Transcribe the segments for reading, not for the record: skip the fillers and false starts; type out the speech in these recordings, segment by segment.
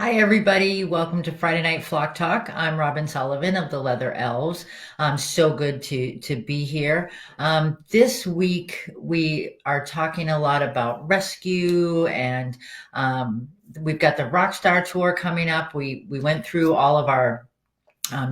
Hi, everybody. Welcome to Friday Night Flock Talk. I'm Robin Sullivan of the Leather Elves. So good to be here. This week we are talking a lot about rescue, and we've got the Rockstar Tour coming up. We went through all of our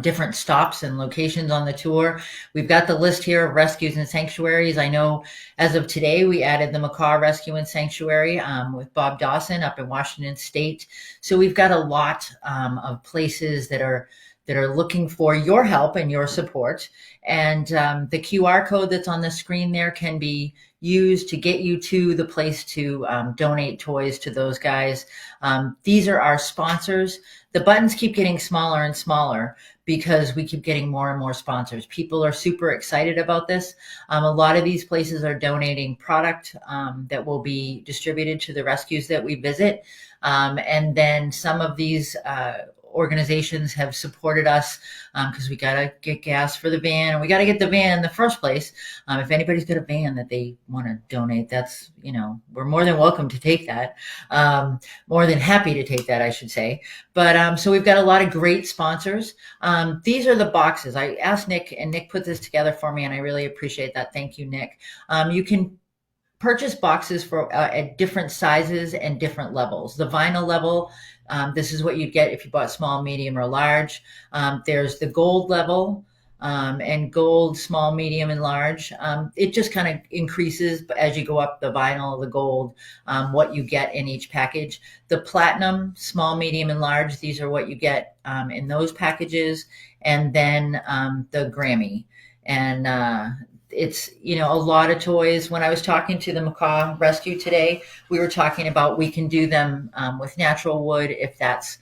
different stops and locations on the tour. We've got the list here of rescues and sanctuaries. I know as of today, we added the Macaw Rescue and Sanctuary with Bob Dawson up in Washington State. So we've got a lot of places that are looking for your help and your support. And the QR code that's on the screen there can be used to get you to the place to donate toys to those guys. These are our sponsors. The buttons keep getting smaller and smaller because we keep getting more and more sponsors. People are super excited about this. A lot of these places are donating product that will be distributed to the rescues that we visit. And then some of these organizations have supported us because we got to get gas for the van, and we got to get the van in the first place. If anybody's got a van that they want to donate, that's, we're more than welcome to take that. More than happy to take that, I should say. But so we've got a lot of great sponsors. These are the boxes. I asked Nick, and Nick put this together for me, and I really appreciate that. Thank you, Nick. You can purchase boxes for at different sizes and different levels. The vinyl level, this is what you'd get if you bought small, medium, or large. There's the gold level, and gold, small, medium, and large. It just kind of increases as you go up the vinyl, the gold, what you get in each package. The platinum, small, medium, and large, these are what you get in those packages. And then the Grammy. And it's, a lot of toys. When I was talking to the Macaw Rescue today, we were talking about we can do them with natural wood if that's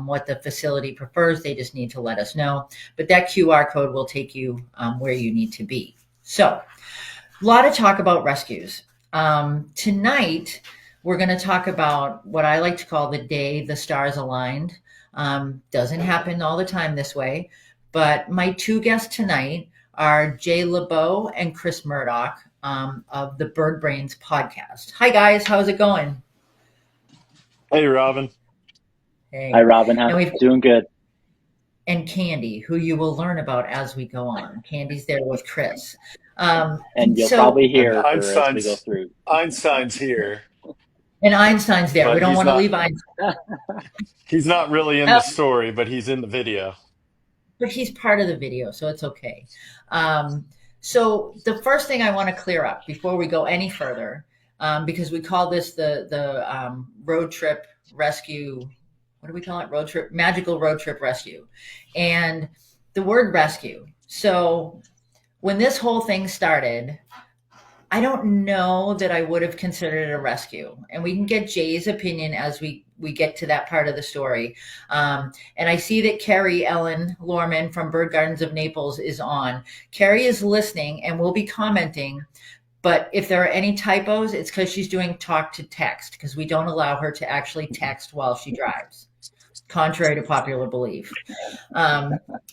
what the facility prefers. They just need to let us know. But that QR code will take you where you need to be. So a lot of talk about rescues. Tonight, we're going to talk about what I like to call the day the stars aligned. Doesn't happen all the time this way. But my two guests tonight are Jay LeBeau and Chris Murdoch of the Bird Brains podcast. Hi, guys. How's it going? Hey, Robin. Hey. Hi, Robin. And How we've doing good? and Candy, who you will learn about as we go on. Candy's there with Chris. Um, And you'll so, probably And hear her as we go through. Einstein's here, and Einstein's there. We but don't want to leave Einstein, he's not really in the uh, story, but he's in the video. but he's part of the video, so it's okay. Um, so the first thing I want to clear up before we go any further, because we call this the road trip rescue. What do we call it? Road trip, magical road trip rescue, and the word rescue. So when this whole thing started, I don't know that I would have considered it a rescue. And we can get Jay's opinion as we get to that part of the story. And I see that Carrie Ellen Lorman from Bird Gardens of Naples is on. Carrie is listening and will be commenting. But if there are any typos, it's because she's doing talk to text, because we don't allow her to actually text while she drives, contrary to popular belief.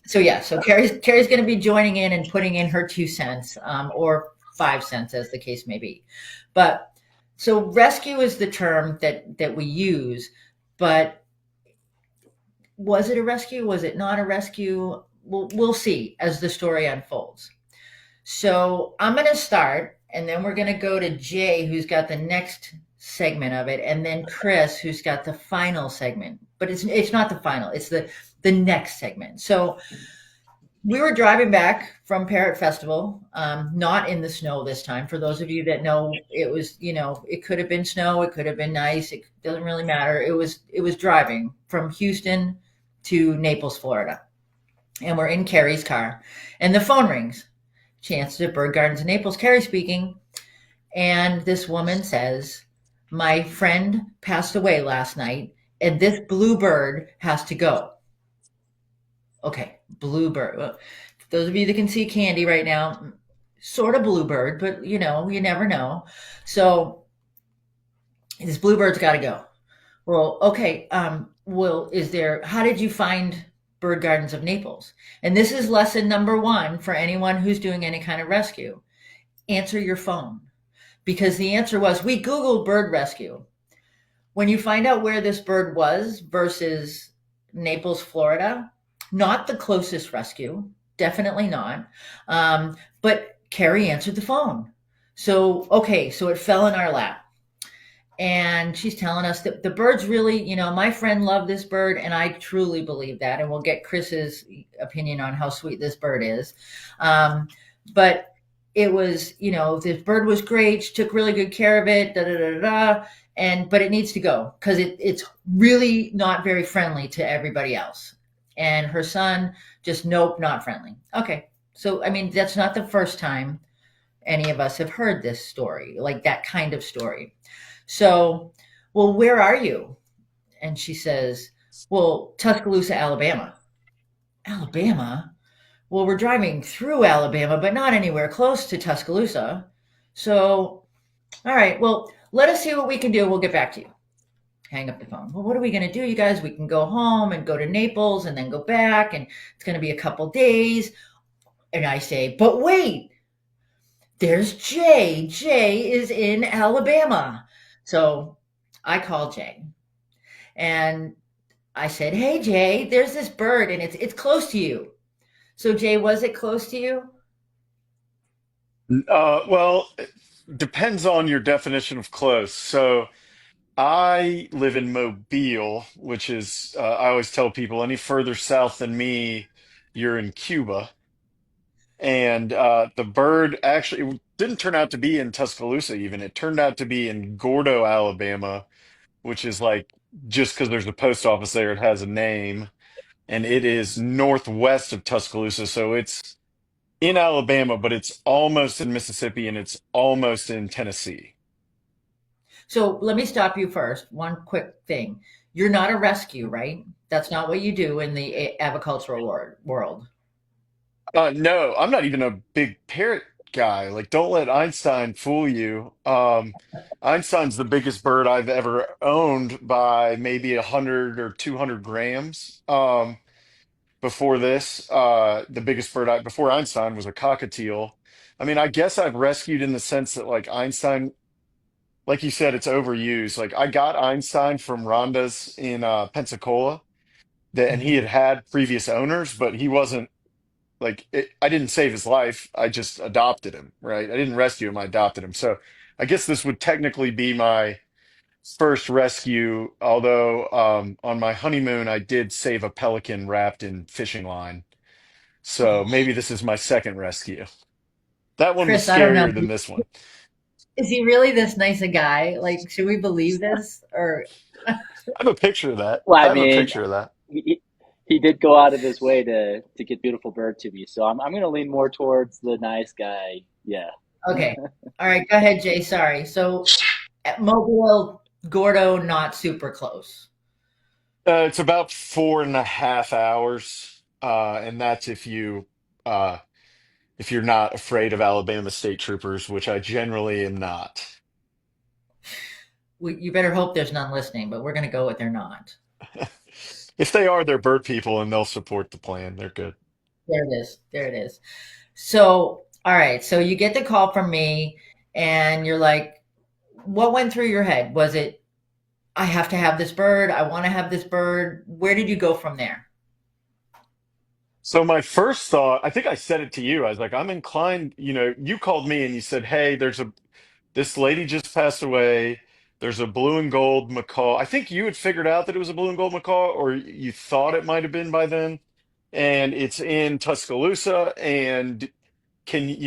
So Carrie's going to be joining in and putting in her 2 cents, or 5 cents, as the case may be. But so rescue is the term that we use. But was it a rescue? Was it not a rescue? We'll see as the story unfolds. So I'm going to start, and then we're going to go to Jay, who's got the next segment of it, and then Chris, who's got the final segment. But it's not the final; it's the next segment. So we were driving back from Parrot Festival, not in the snow this time. For those of you that know, it was, it could have been snow, it could have been nice. It doesn't really matter. It was driving from Houston to Naples, Florida, and we're in Carrie's car, and the phone rings. Chances at Bird Gardens in Naples, Carrie speaking, and this woman says, "My friend passed away last night, and this blue bird has to go." Okay, bluebird. Well, those of you that can see Candy right now, sort of bluebird, but you never know. So this bluebird's got to go. Well, okay. Well, how did you find Bird Gardens of Naples? And this is lesson number one for anyone who's doing any kind of rescue. Answer your phone. Because the answer was, we Googled bird rescue. When you find out where this bird was versus Naples, Florida, not the closest rescue, definitely not. But Carrie answered the phone. So, okay, so it fell in our lap. And she's telling us that the bird's really, my friend loved this bird, and I truly believe that. And we'll get Chris's opinion on how sweet this bird is. Um, but it was, this bird was great. She took really good care of it. Da da da da. But it needs to go because it's really not very friendly to everybody else. And her son just nope, not friendly. Okay, so I mean that's not the first time any of us have heard this story, like that kind of story. So, well, where are you? And she says, well, Tuscaloosa, Alabama. Alabama? Well, we're driving through Alabama, but not anywhere close to Tuscaloosa. So, all right, well, let us see what we can do. We'll get back to you. Hang up the phone. Well, what are we going to do, you guys? We can go home and go to Naples and then go back, and it's going to be a couple days. And I say, but wait, there's Jay. Jay is in Alabama. So I call Jay and I said, hey, Jay, there's this bird and it's close to you. So, Jay, was it close to you? Well, it depends on your definition of close. So I live in Mobile, which is, I always tell people any further south than me, you're in Cuba. And the bird actually it didn't turn out to be in Tuscaloosa, even. It turned out to be in Gordo, Alabama, which is like just because there's a post office there, it has a name. And it is northwest of Tuscaloosa. So it's in Alabama, but it's almost in Mississippi and it's almost in Tennessee. So, let me stop you first. One quick thing. You're not a rescue, right? That's not what you do in the avicultural world. No, I'm not even a big parrot guy. Like, don't let Einstein fool you. Einstein's the biggest bird I've ever owned by maybe 100 or 200 grams. Before this, the biggest bird before Einstein was a cockatiel. I mean, I guess I've rescued in the sense that like Einstein, like you said, it's overused. Like I got Einstein from Rhonda's in Pensacola, and he Mhm. had previous owners, but he wasn't like I didn't save his life. I just adopted him, right? I didn't rescue him. I adopted him. So I guess this would technically be my first rescue. Although on my honeymoon, I did save a pelican wrapped in fishing line. So Oh, maybe this is my second rescue. That one was Chris, I don't know. scarier than this one. Is he really this nice a guy? Like, should we believe this? Or I have a picture of that. Well, I I have a mean, picture of that. he did go out of his way to get beautiful bird to me, so I'm going to lean more towards the nice guy. Yeah. okay. All right, go ahead, Jay. Sorry. So, at Mobile, Gordo, not super close. It's about 4.5 hours, and that's uh, if you're not afraid of Alabama state troopers, which I generally am not. You better hope there's none listening, but we're going to go with they're not. If they are, they're bird people and they'll support the plan. They're good. There it is. There it is. So, all right. So you get the call from me, and you're like, what went through your head? Was it, I have to have this bird. I want to have this bird. Where did you go from there? So my first thought, I think I said it to you. I was like, I'm inclined, you called me and you said, "Hey, this lady just passed away. There's a blue and gold macaw." I think you had figured out that it was a blue and gold macaw, or you thought it might have been by then. And it's in Tuscaloosa. And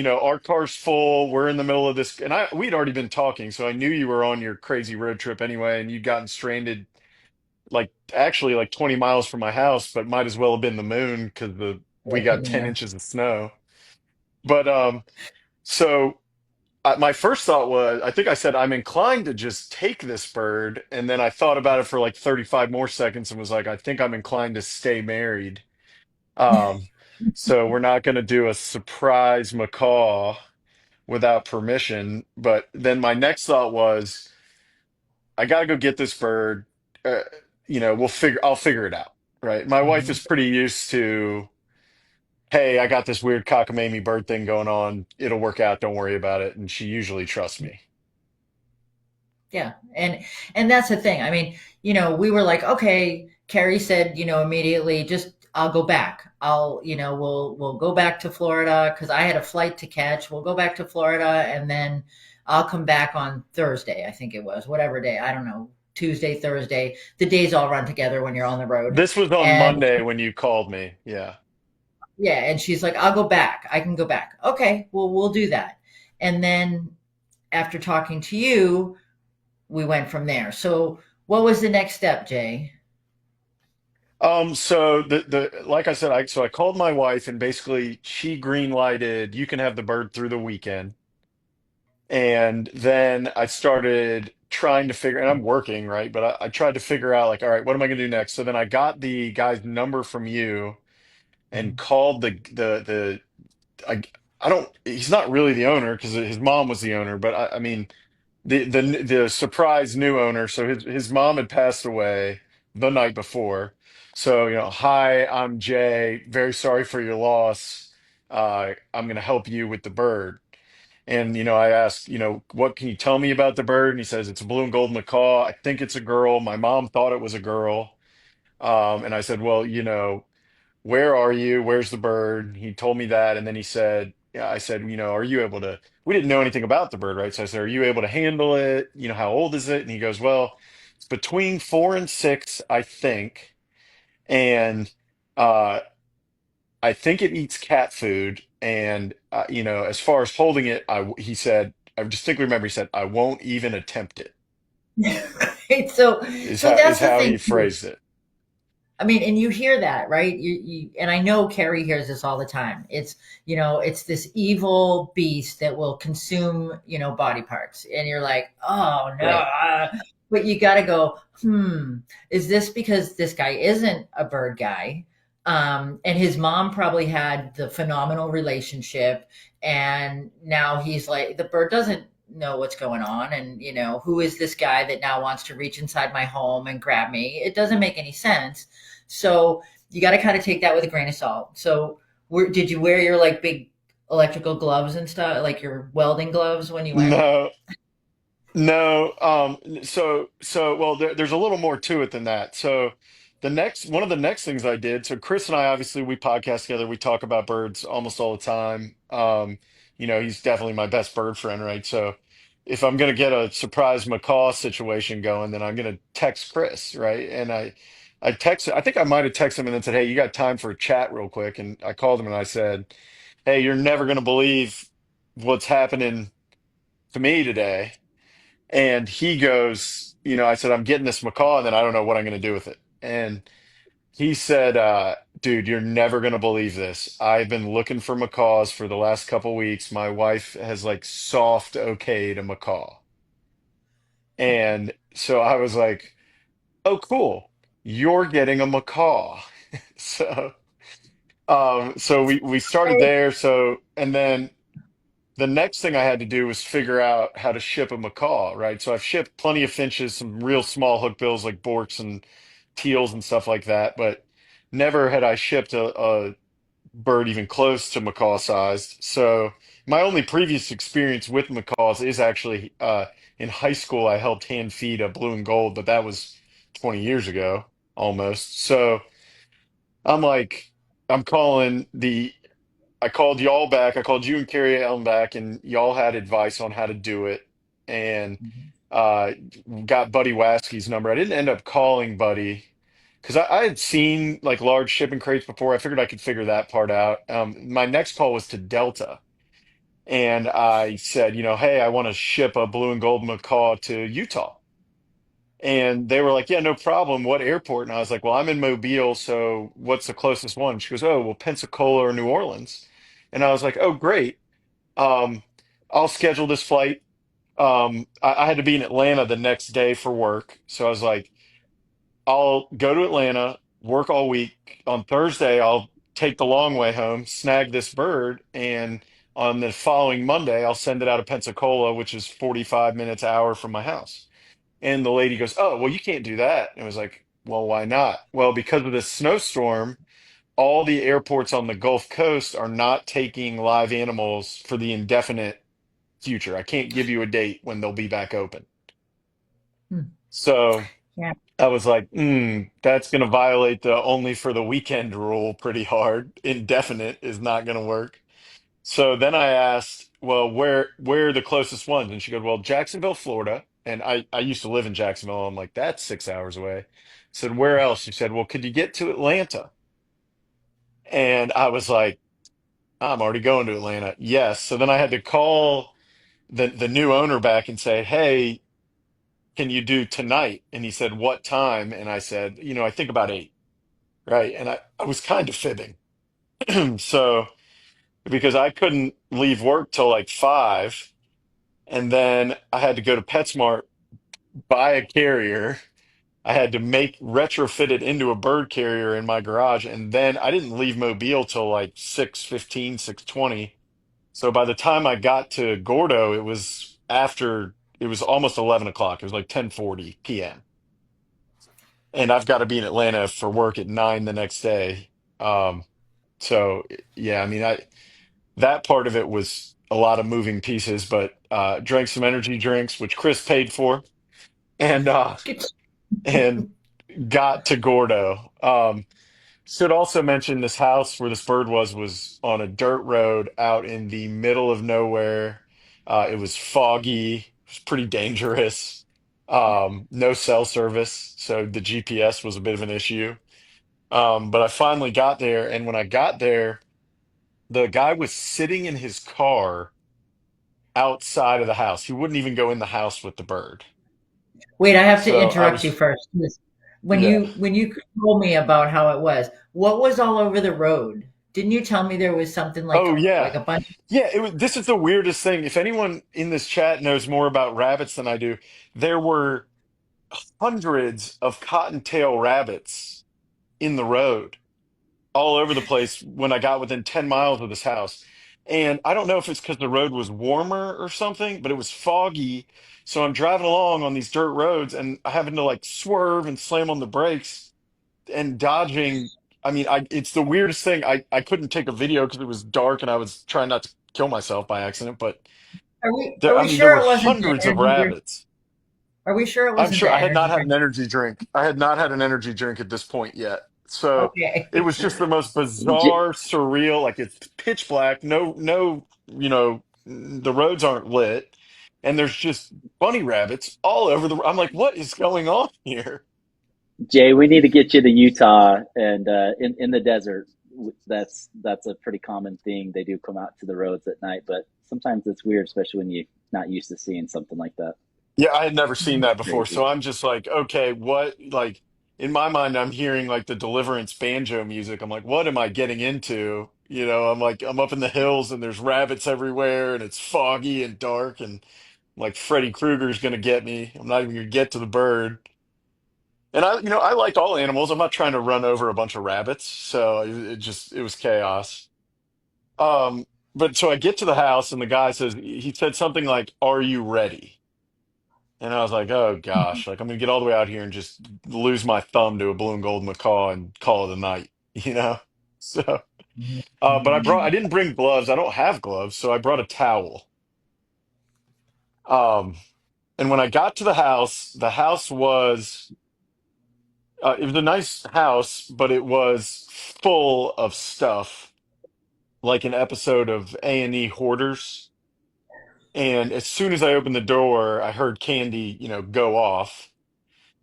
our car's full. We're in the middle of this, and we'd already been talking, so I knew you were on your crazy road trip anyway, and you'd gotten stranded like actually like 20 miles from my house, but might as well have been the moon because we got 10 Yeah. inches of snow. But so my first thought was, I think I said, I'm inclined to just take this bird. And then I thought about it for like 35 more seconds and was like, I think I'm inclined to stay married. Um, so we're not going to do a surprise macaw without permission. But then my next thought was, I got to go get this bird. Uh, I'll figure it out. Right. My wife Mhm. is pretty used to, hey, I got this weird cockamamie bird thing going on. It'll work out. Don't worry about it. And she usually trusts me. Yeah. And that's the thing. I mean, we were like, okay, Carrie said, immediately, just I'll go back. We'll go back to Florida because I had a flight to catch. We'll go back to Florida and then I'll come back on Thursday, I think it was, whatever day. I don't know. Tuesday, Thursday. The days all run together when you're on the road. This was on And Monday when you called me. Yeah. yeah, and she's like, I'll go back. I can go back. Okay, well, we'll do that. And then after talking to you, we went from there. So, what was the next step, Jay? So the like I said, I called my wife and basically she green lighted, you can have the bird through the weekend. And then I started trying to figure, and I'm working, right? But I tried to figure out like, all right, what am I gonna do next? So then I got the guy's number from you and called the I I don't he's not really the owner because his mom was the owner, but I mean the surprise new owner. So his mom had passed away the night before. So, hi, I'm Jay. Very sorry for your loss. I'm going to help you with the bird. And, I asked, what can you tell me about the bird? And he says, it's a blue and gold macaw. I think it's a girl. My mom thought it was a girl. And I said, well, where are you? Where's the bird? He told me that. And then he said, yeah, I said, are you able to, we didn't know anything about the bird, right? So I said, are you able to handle it? How old is it? And he goes, well, it's between 4 and 6, I think. And uh, I think it eats cat food. And, as far as holding it, he said, I distinctly remember he said, I won't even attempt it, Right? So, is so how, that's is the how thing he too. phrased it. I mean, and you hear that, right? And I know Carrie hears this all the time. It's this evil beast that will consume, body parts. And you're like, oh no. Right. But you got to go, is this because this guy isn't a bird guy? And his mom probably had the phenomenal relationship. And now he's like, the bird doesn't know what's going on. And, who is this guy that now wants to reach inside my home and grab me? It doesn't make any sense. So you got to kind of take that with a grain of salt. So, did you wear your like big electrical gloves and stuff, like your welding gloves when you went? No, No, well, there's a little more to it than that. So one of the next things I did, so Chris and I, obviously we podcast together, we talk about birds almost all the time. He's definitely my best bird friend, right? So if I'm gonna get a surprise macaw situation going, then I'm gonna text Chris, right? And I think I might have texted him and then said, hey, you got time for a chat real quick? And I called him and I said, hey, you're never gonna believe what's happening to me today. And he goes, I said, I'm getting this macaw and then I don't know what I'm going to do with it. And he said, dude, you're never going to believe this. I've been looking for macaws for the last couple weeks. My wife has like soft okayed a macaw. And so I was like, oh, cool. You're getting a macaw. So we started there. So, and then the next thing I had to do was figure out how to ship a macaw, right? So I've shipped plenty of finches, some real small hookbills like borks and teals and stuff like that, but never had I shipped a bird even close to macaw sized. So my only previous experience with macaws is actually in high school. I helped hand feed a blue and gold, but that was 20 years ago almost. So I'm like, I'm calling the I called y'all back. I called you and Carrie Allen back, and y'all had advice on how to do it. And uh, got Buddy Waskey's number. I didn't end up calling Buddy because I had seen like large shipping crates before. I figured I could figure that part out. My next call was to Delta, and I said, hey, I want to ship a blue and gold macaw to Utah. And they were like, yeah, no problem. What airport? And I was like, well, I'm in Mobile, so what's the closest one? She goes, oh, well, Pensacola or New Orleans. And I was like, oh, great. Um, I'll schedule this flight. I had to be in Atlanta the next day for work. So I was like, I'll go to Atlanta, work all week. On Thursday, I'll take the long way home, snag this bird, and on the following Monday, I'll send it out of Pensacola, which is 45 minutes, hour from my house. And the lady goes, oh, well, you can't do that. And I was like, well, why not? Well, because of this snowstorm, all the airports on the Gulf Coast are not taking live animals for the indefinite future. I can't give you a date when they'll be back open. So Yeah. I was like, that's going to violate the only for the weekend rule pretty hard. Indefinite is not going to work. So then I asked, well, where are the closest ones? And she goes, well, Jacksonville, Florida. And I used to live in Jacksonville. I'm like, that's 6 hours away. I said, where else? She said, well, could you get to Atlanta? And I was like, I'm already going to Atlanta. Yes. So then I had to call the new owner back and say, hey, can you do tonight? And he said, what time? And I said, I think about 8. Right. And I was kind of fibbing. So because I couldn't leave work till like 5. And then I had to go to PetSmart, buy a carrier. I had to make retrofit it into a bird carrier in my garage. And then I didn't leave Mobile till like 6:15, 6:20. So by the time I got to Gordo, it was almost 11 o'clock. It was like 10:40 p.m. And I've got to be in Atlanta for work at 9 the next day. Um, so yeah, I mean, that part of it was a lot of moving pieces, but drank some energy drinks, which Chris paid for, and and got to Gordo. Should also mention this house where this bird was on a dirt road out in the middle of nowhere. It was foggy, it was pretty dangerous. No cell service, so the GPS was a bit of an issue. But I finally got there, and when I got there, the guy was sitting in his car outside of the house. He wouldn't even go in the house with the bird. Wait, I have to So I interrupt you was, first. When yeah. you told me about how it was, what was all over the road? Didn't you tell me there was something Oh like yeah. a bunch? Yeah, this is the weirdest thing. If anyone in this chat knows more about rabbits than I do, there were hundreds of cottontail rabbits in the road all over the place when I got within 10 miles of this house. And I don't know if it's because the road was warmer or something, but it was foggy. So I'm driving along on these dirt roads and I having to like swerve and slam on the brakes and dodging. I mean, it's the weirdest thing. I couldn't take a video because it was dark and I was trying not to kill myself by accident, but Are I we mean, there sure were it wasn't the hundreds of energy drink? rabbits. Are we sure it I'm wasn't sure the I had not energy had an drink? energy drink. I had not had an energy drink at this point yet. So Okay. it was just the most J- bizarre, surreal, like it's pitch black, no, the roads aren't lit, and there's just bunny rabbits all over I'm like, what is going on here? Jay, we need to get you to Utah and in the desert. That's a pretty common thing. They do come out to the roads at night, but sometimes it's weird, especially when you're not used to seeing something like that. Yeah, I had never seen that before. Crazy. So I'm just like, okay, what like in my mind I'm hearing like the Deliverance banjo music. I'm like, what am I getting into? I'm like I'm up in the hills and there's rabbits everywhere and it's foggy and dark and like Freddy Krueger's gonna get me. I'm not even gonna get to the bird. And I like all animals. I'm not trying to run over a bunch of rabbits. So it was chaos. Um, but so I get to the house and the guy says he said something like, "Are you ready?" And I was like, oh gosh, like I'm gonna get all the way out here and just lose my thumb to a blue and gold macaw and call it a night, you know? So, but I didn't bring gloves. I don't have gloves, so I brought a towel. Um, and when I got to the house it was a nice house, but it was full of stuff, like an episode of A&E Hoarders. And as soon as I opened the door, I heard Candy, go off.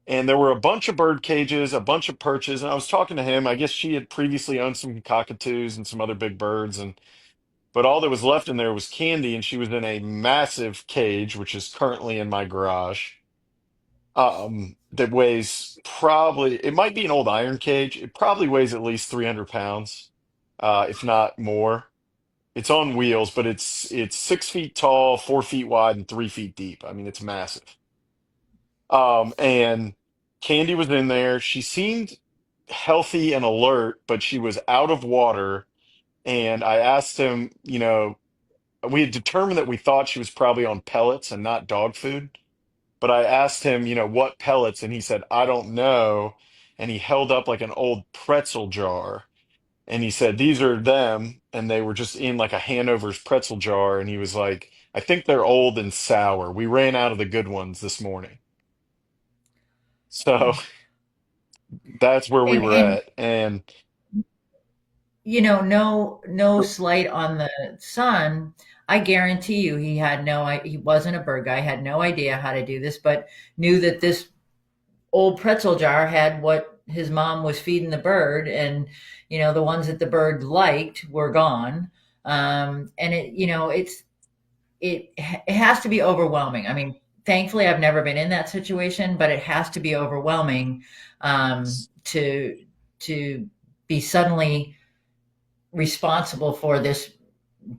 And there were a bunch of bird cages, a bunch of perches, and I was talking to him. I guess she had previously owned some cockatoos and some other big birds, and but all that was left in there was Candy, and she was in a massive cage, which is currently in my garage. That weighs probably it might be an old iron cage. It probably weighs at least 300 pounds, if not more. It's on wheels, but it's 6 feet tall, 4 feet wide, and 3 feet deep. I mean, it's massive. And Candy was in there. She seemed healthy and alert, but she was out of water. And I asked him, we had determined that we thought she was probably on pellets and not dog food. But I asked him, what pellets, and he said, I don't know. And he held up like an old pretzel jar. And he said, these are them. And they were just in like a Hanover's pretzel jar. And he was like, I think they're old and sour. We ran out of the good ones this morning. So that's where we were And at. And no slight on the son. I guarantee you, he wasn't a bird guy, had no idea how to do this, but knew that this old pretzel jar had what his mom was feeding the bird, and the ones that the bird liked were gone. And it has to be overwhelming. I mean, thankfully, I've never been in that situation, but it has to be overwhelming to be suddenly responsible for this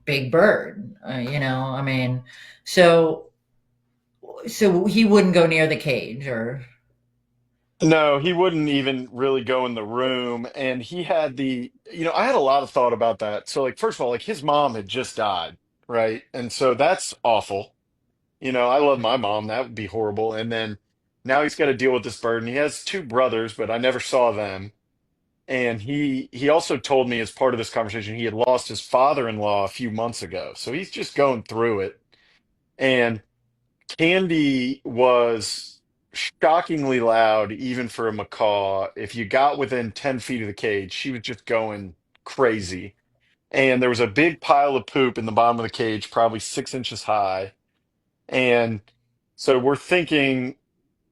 big bird. I mean, so so he wouldn't go near the cage, or no, he wouldn't even really go in the room. And he had I had a lot of thought about that. So, like, first of all, like his mom had just died, right? And so that's awful. I love my mom. That would be horrible. And then now he's got to deal with this burden. He has two brothers, but I never saw them. And he also told me as part of this conversation he had lost his father-in-law a few months ago. So he's just going through it. And Candy was shockingly loud, even for a macaw. If you got within 10 feet of the cage, she was just going crazy. And there was a big pile of poop in the bottom of the cage, probably 6 inches high. And so we're thinking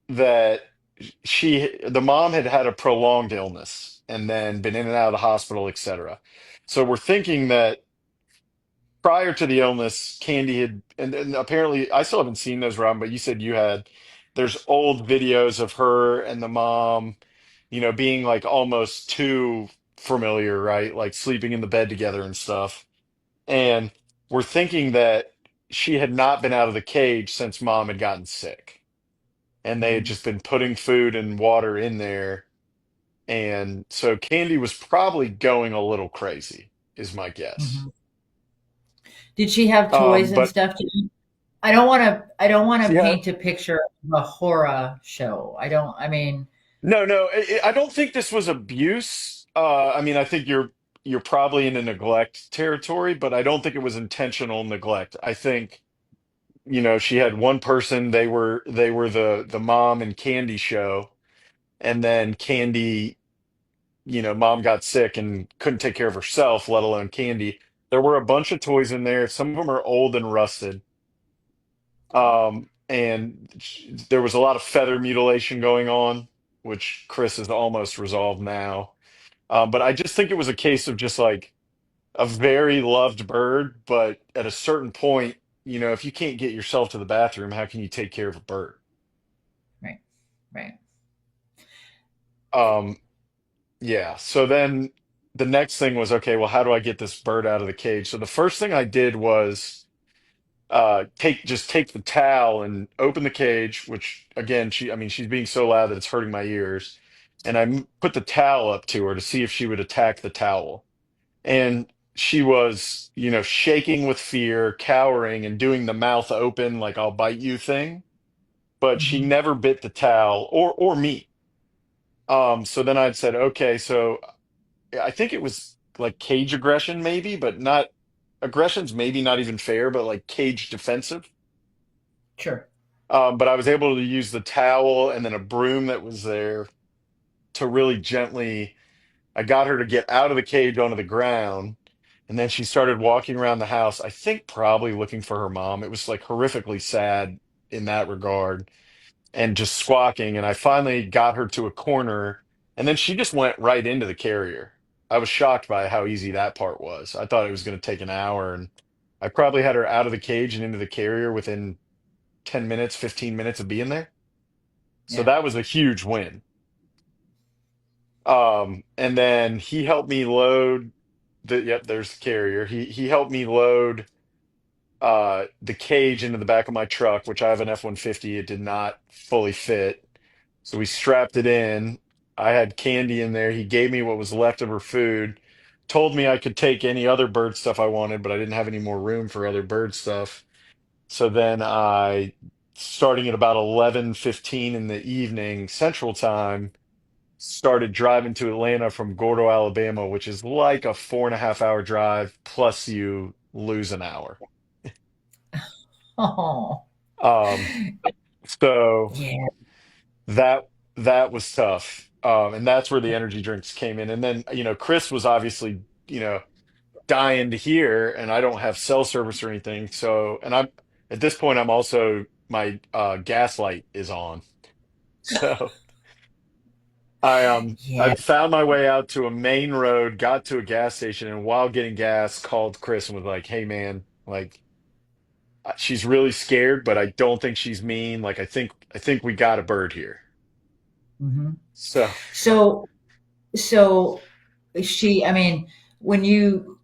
that the mom had had a prolonged illness and then been in and out of the hospital, etc. So we're thinking that prior to the illness, Candy had, and apparently I still haven't seen those, Robin, but you said you had. There's old videos of her and the mom, being like almost too familiar, right? Like sleeping in the bed together and stuff. And we're thinking that she had not been out of the cage since mom had gotten sick. And they had mm-hmm. just been putting food and water in there. And so Candy was probably going a little crazy, is my guess. Mm-hmm. Did she have toys and But stuff? I don't want to she had. paint a picture of a horror show. I don't. I mean, No, no, I don't think this was abuse. I mean, I think you're probably in a neglect territory, but I don't think it was intentional neglect. I think, she had one person, they were the mom and Candy show, and then Candy, mom got sick and couldn't take care of herself, let alone Candy. There were a bunch of toys in there. Some of them are old and rusted. And there was a lot of feather mutilation going on, which Chris has almost resolved now. But I just think it was a case of just like a very loved bird, but at a certain point, if you can't get yourself to the bathroom, how can you take care of a bird? right, right. Um, yeah. So then the next thing was, okay, well, how do I get this bird out of the cage? So the first thing I did was take the towel and open the cage, which again, I mean, she's being so loud that it's hurting my ears. And put the towel up to her to see if she would attack the towel. And she was, shaking with fear, cowering, and doing the mouth open, like I'll bite you thing. But she Hmm. never bit the towel or me. So then I'd said, okay, so I think it was like cage aggression, maybe, but not aggression's maybe not even fair, but like cage defensive. Sure. But I was able to use the towel and then a broom that was there to really gently. I got her to get out of the cage onto the ground, and then she started walking around the house, I think probably looking for her mom. It was like horrifically sad in that regard, and just squawking. And I finally got her to a corner, and then she just went right into the carrier. I was shocked by how easy that part was. I thought it was going to take an hour, and I probably had her out of the cage and into the carrier within 10 minutes, 15 minutes of being there. So Yeah. that was a huge win. And then he helped me load yep, there's the carrier. He helped me load the cage into the back of my truck, which I have an F-150. It did not fully fit. So we strapped it in. I had Candy in there. He gave me what was left of her food, told me I could take any other bird stuff I wanted, but I didn't have any more room for other bird stuff. So then starting at about 11:15 in the evening Central Time, started driving to Atlanta from Gordo, Alabama, which is like a 4.5 hour drive, plus you lose an hour. Oh, Um, so yeah. that that was tough. And that's where the energy drinks came in. And then, Chris was obviously, dying to hear, and I don't have cell service or anything. So, and I'm at this point, I'm also my gas light is on. So I Yeah. found my way out to a main road, got to a gas station, and while getting gas, called Chris and was like, "Hey, man, like she's really scared, but I don't think she's mean. Like I think we got a bird here." Hmm. So. So, so I mean, when you,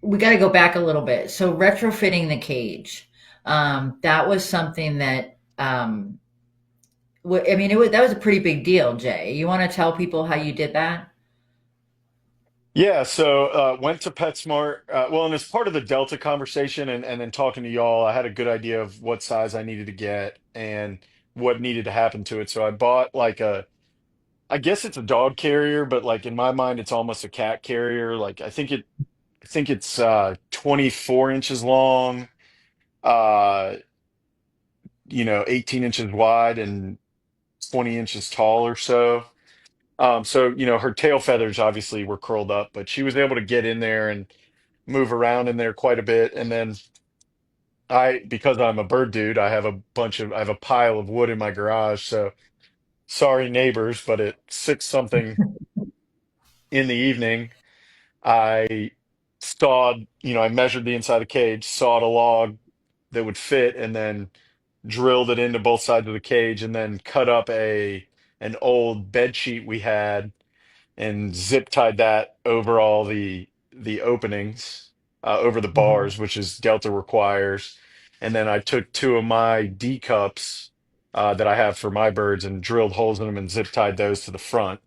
we got to go back a little bit. So retrofitting the cage, that was something that, I mean, that was a pretty big deal, Jay. You want to tell people how you did that? Yeah, so went to PetSmart. Well, and as part of the Delta conversation and then talking to y'all, I had a good idea of what size I needed to get and what needed to happen to it. So I bought like I guess it's a dog carrier, but like in my mind, it's almost a cat carrier. Like I think it's 24 inches long, uh, 18 inches wide and 20 inches tall or so. So her tail feathers obviously were curled up, but she was able to get in there and move around in there quite a bit. And then because I'm a bird dude, I have a pile of wood in my garage. So sorry, neighbors, but at six something in the evening, I I measured the inside of the cage, sawed a log that would fit, and then drilled it into both sides of the cage, and then cut up an old bed sheet we had and zip tied that over all the openings, over the Hmm. bars, which is Delta requires. And then I took two of my D cups that I have for my birds and drilled holes in them and zip tied those to the front.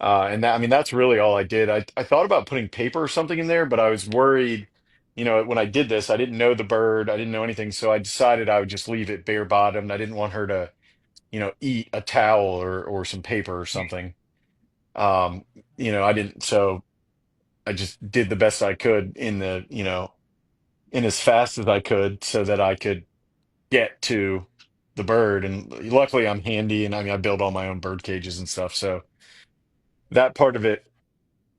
And that, I mean, that's really all I did. I thought about putting paper or something in there, but I was worried, when I did this, I didn't know the bird, I didn't know anything, so I decided I would just leave it bare bottomed. I didn't want her to, eat a towel or some paper or something. Um, I didn't, so I just did the best I could in as fast as I could so that I could get to the bird. And luckily I'm handy and I mean, I build all my own bird cages and stuff. So that part of it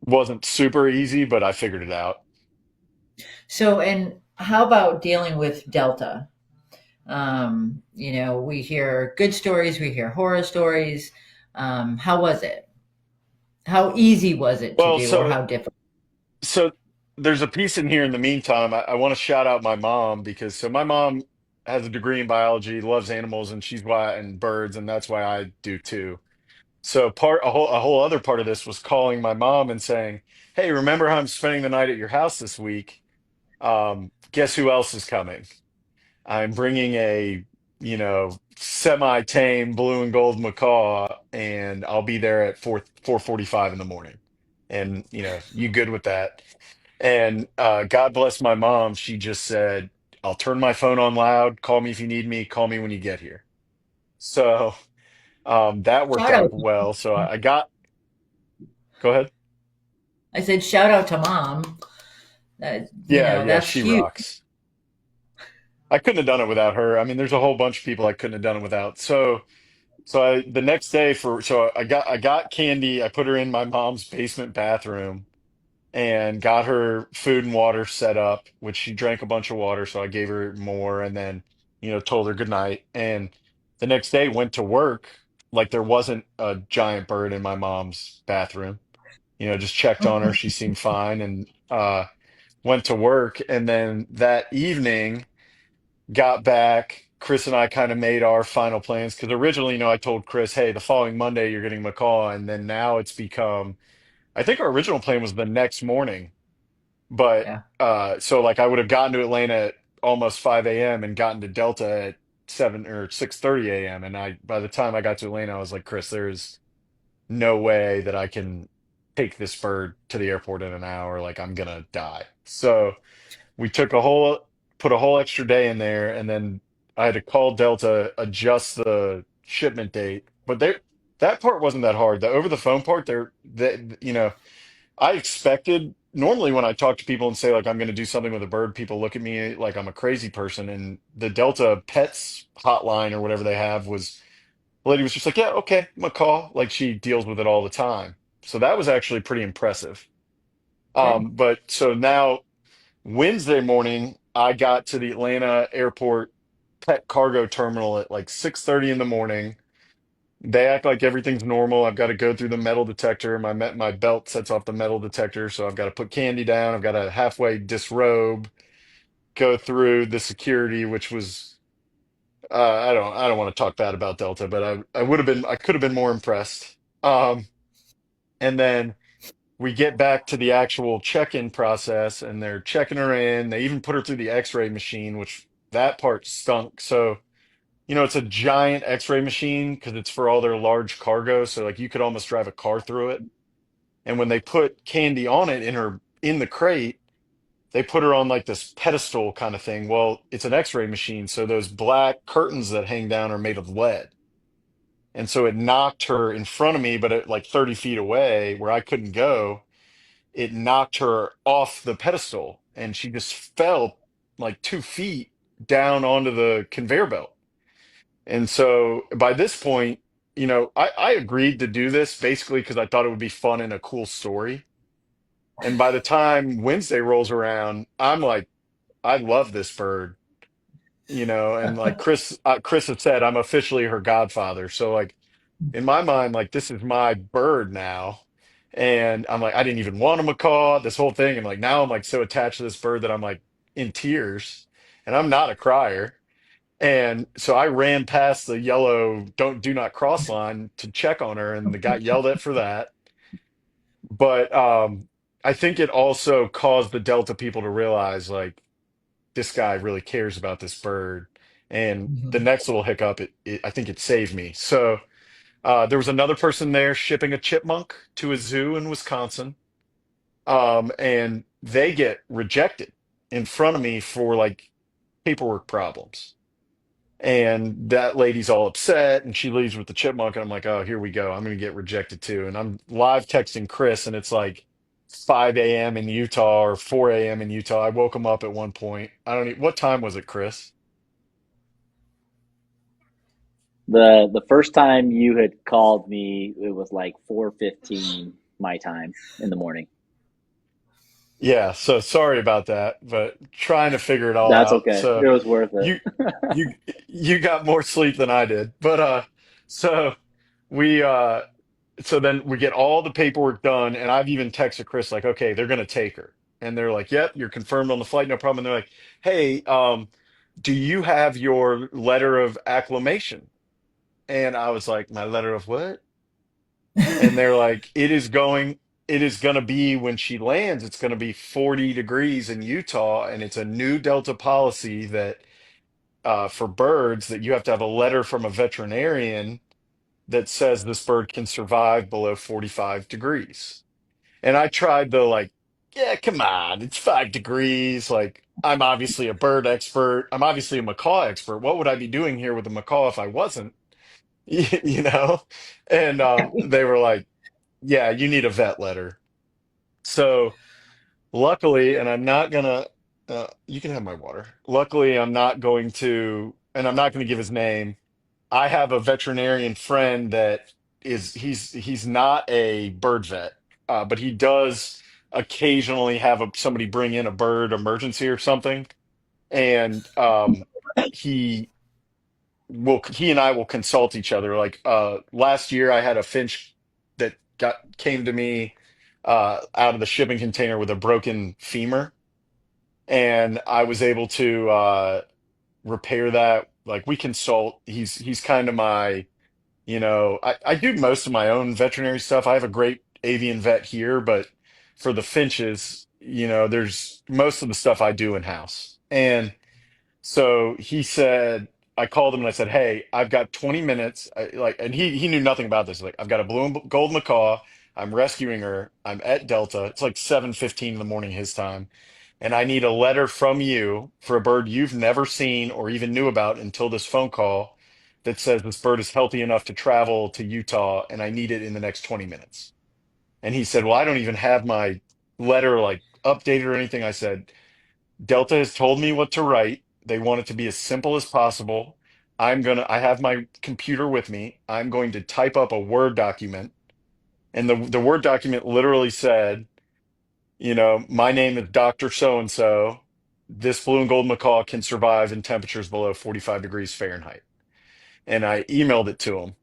wasn't super easy, but I figured it out. So, and how about dealing with Delta? We hear good stories, we hear horror stories. How was it? How easy was it to Well, do, or so, how difficult? so there's a piece in here in the meantime. I want to shout out my mom because so my mom has a degree in biology, loves animals, and and birds, and that's why I do too. So a whole other part of this was calling my mom and saying, "Hey, remember how I'm spending the night at your house this week? Guess who else is coming? I'm bringing a, semi-tame blue and gold macaw, and I'll be there at 4:45 in the morning. And, you good with that?" And God bless my mom. She just said, "I'll turn my phone on loud. Call me if you need me. Call me when you get here." So that worked Shout out! out well. So I got, go ahead. I said, shout out to mom. Yeah, yeah, That's she huge. rocks. I couldn't have done it without her. I mean, there's a whole bunch of people I couldn't have done it without. So the next day so I got Candy. I put her in my mom's basement bathroom and got her food and water set up, which she drank a bunch of water, so I gave her more and then, told her good night. And the next day went to work like there wasn't a giant bird in my mom's bathroom. Just checked on her. She seemed fine and went to work. And then that evening, got back. Chris and I kind of made our final plans because originally, I told Chris, "Hey, the following Monday you're getting McCall," and then now it's become. I think our original plan was the next morning, but Yeah. so like I would have gotten to Atlanta at almost 5 a.m. and gotten to Delta at 7 or 6:30 a.m. And by the time I got to Atlanta, I was like, "Chris, there's no way that I can take this bird to the airport in an hour. Like I'm gonna die." So we put a whole extra day in there, and then I had to call Delta, adjust the shipment date. But that part wasn't that hard. The over the phone part, I expected normally when I talk to people and say like I'm going to do something with a bird, people look at me like I'm a crazy person. And the Delta Pets hotline or whatever they have was The lady was just like, yeah, okay, macaw. Like she deals with it all the time. So that was actually pretty impressive. Good. But so now Wednesday morning, I got to the Atlanta airport pet cargo terminal at like 6:30 in the morning. They act like everything's normal. I've got to go through the metal detector. My belt sets off the metal detector, so I've got to put candy down. I've got to halfway disrobe, go through the security, which was I don't want to talk bad about Delta, but I could have been more impressed. And then we get back to the actual check-in process, and they're checking her in. They even put her through the X-ray machine, which that part stunk. So it's a giant X-ray machine because it's for all their large cargo. So like you could almost drive a car through it. And when they put Candy on it in the crate, they put her on like this pedestal kind of thing. Well, it's an X-ray machine, so those black curtains that hang down are made of lead. And so it knocked her in front of me, but at like 30 feet away where I couldn't go, it knocked her off the pedestal and she just fell like 2 feet down onto the conveyor belt. And so by this point, I agreed to do this basically because I thought it would be fun and a cool story. And by the time Wednesday rolls around, I'm like, I love this bird, and like Chris had said, I'm officially her godfather. So like in my mind, like this is my bird now. And I'm like, I didn't even want a macaw, this whole thing. And like now I'm like so attached to this bird that I'm like in tears. And I'm not a crier. And so I ran past the yellow do not cross line to check on her and got yelled at for that. But I think it also caused the Delta people to realize like this guy really cares about this bird. And the Mhm. next little hiccup, I think it saved me. So there was another person there shipping a chipmunk to a zoo in Wisconsin, and they get rejected in front of me for like paperwork problems. And that lady's all upset, and she leaves with the chipmunk, and I'm like, oh, here we go. I'm gonna get rejected too. And I'm live texting Chris, and it's like 5 a.m. in Utah or 4 a.m. in Utah. I woke him up at one point. I don't. What time was it, Chris? The first time you had called me, it was like 4:15 my time in the morning. Yeah, so sorry about that, but trying to figure it all That's out. okay. So It was worth it. you you you got more sleep than I did. But so we so then we get all the paperwork done and I've even texted Chris like, okay, they're gonna take her. And they're like, yep, you're confirmed on the flight, no problem. And they're like, hey, do you have your letter of acclimation? And I was like, my letter of what? And they're like, it is going to be when she lands, it's going to be 40 degrees in Utah. And it's a new Delta policy that for birds that you have to have a letter from a veterinarian that says this bird can survive below 45 degrees. And I tried the like, yeah, come on, it's 5 degrees. Like, I'm obviously a bird expert. I'm obviously a macaw expert. What would I be doing here with a macaw if I wasn't? You know? And they were like, yeah, you need a vet letter. So luckily, and I'm not gonna, you can have my water. Luckily, I'm not going to, and I'm not going to give his name. I have a veterinarian friend that he's not a bird vet, but he does occasionally have somebody bring in a bird emergency or something, and he he and I will consult each other. Like last year, I had a finch that came to me out of the shipping container with a broken femur, and I was able to repair that. Like we consult. He's kind of my, I do most of my own veterinary stuff. I have a great avian vet here, but for the finches, there's most of the stuff I do in house. And so he said, I called him and I said, "Hey, I've got 20 minutes." And he knew nothing about this. Like, I've got a blue and gold macaw. I'm rescuing her. I'm at Delta. It's like 7:15 in the morning his time, and I need a letter from you for a bird you've never seen or even knew about until this phone call that says this bird is healthy enough to travel to Utah, and I need it in the next 20 minutes. And he said, "Well, I don't even have my letter like updated or anything." I said, Delta has told me what to write. They want it to be as simple as possible. I have my computer with me. I'm going to type up a Word document. And the Word document literally said, my name is Dr. So and so. This blue and gold macaw can survive in temperatures below 45 degrees Fahrenheit. And I emailed it to him.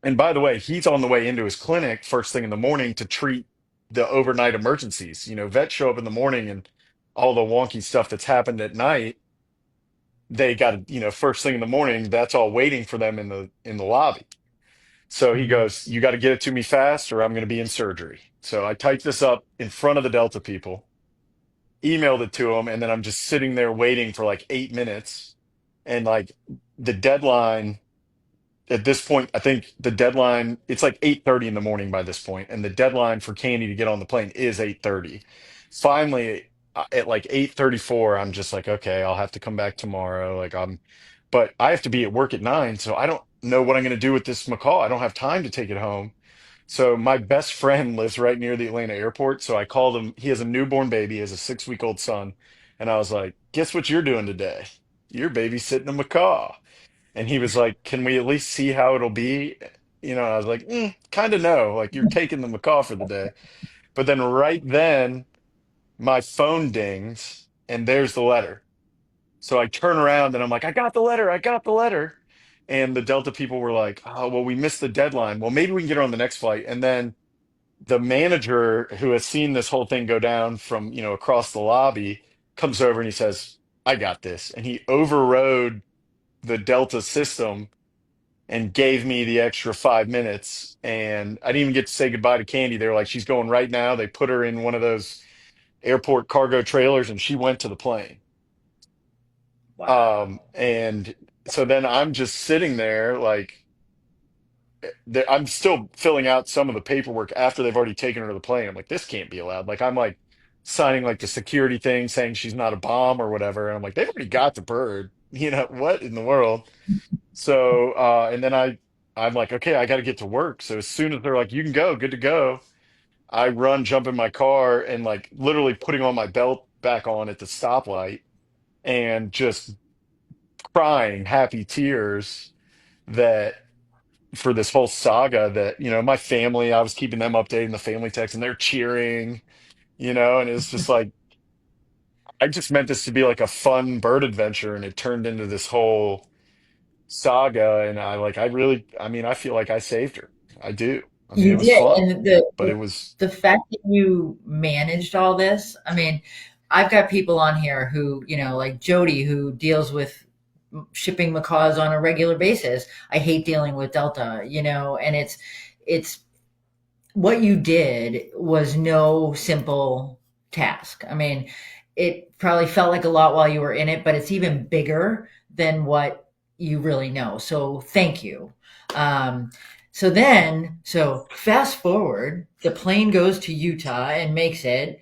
And by the way, he's on the way into his clinic first thing in the morning to treat the overnight emergencies. Vets show up in the morning and all the wonky stuff that's happened at night, they got to, first thing in the morning, that's all waiting for them in the lobby. So he Mhm. goes, "You got to get it to me fast or I'm going to be in surgery." So I typed this up in front of the Delta people, emailed it to him, and then I'm just sitting there waiting for like 8 minutes. And like the deadline at this point, I think the deadline, it's like 8:30 in the morning by this point, and the deadline for Candy to get on the plane is 8:30. Finally, at like 8:34, I'm just like, okay, I'll have to come back tomorrow. But I have to be at work at 9, so I don't know what I'm going to do with this macaw. I don't have time to take it home. So my best friend lives right near the Atlanta airport, so I called him. He has a newborn baby, he has a 6-week-old son, and I was like, guess what you're doing today? You're babysitting a macaw. And he was like, "Can we at least see how it'll be?" I was like, kind of no. Like, you're taking the macaw for the day. But then right then, my phone dings and there's the letter. So I turn around and I'm like, "I got the letter. I got the letter." And the Delta people were like, "Oh, well, we missed the deadline. Well, maybe we can get her on the next flight." And then the manager who has seen this whole thing go down from, across the lobby comes over and he says, "I got this." And he overrode the Delta system and gave me the extra 5 minutes. And I didn't even get to say goodbye to Candy. They were like, "She's going right now." They put her in one of those airport cargo trailers and she went to the plane. Wow. And so then I'm just sitting there like, I'm still filling out some of the paperwork after they've already taken her to the plane. I'm like, this can't be allowed. Like, I'm like signing like the security thing saying she's not a bomb or whatever. And I'm like, they've already got the bird. What in the world? So, and then I'm like, okay, I got to get to work. So as soon as they're like, you can go, good to go, I run, jump in my car, and like literally putting on my belt back on at the stoplight and just crying happy tears that for this whole saga that, my family, I was keeping them updated in the family text and they're cheering, and it's just like, I just meant this to be like a fun bird adventure and it turned into this whole saga. And I mean, I feel like I saved her. I do. I mean, it You was did, fun, and the, but it the was, the fact that you managed all this. I mean, I've got people on here who, like Jody, who deals with shipping macaws on a regular basis. I hate dealing with Delta, and it's what you did was no simple task. I mean, it probably felt like a lot while you were in it, but it's even bigger than what you really know. So thank you. Um, so fast forward, the plane goes to Utah and makes it.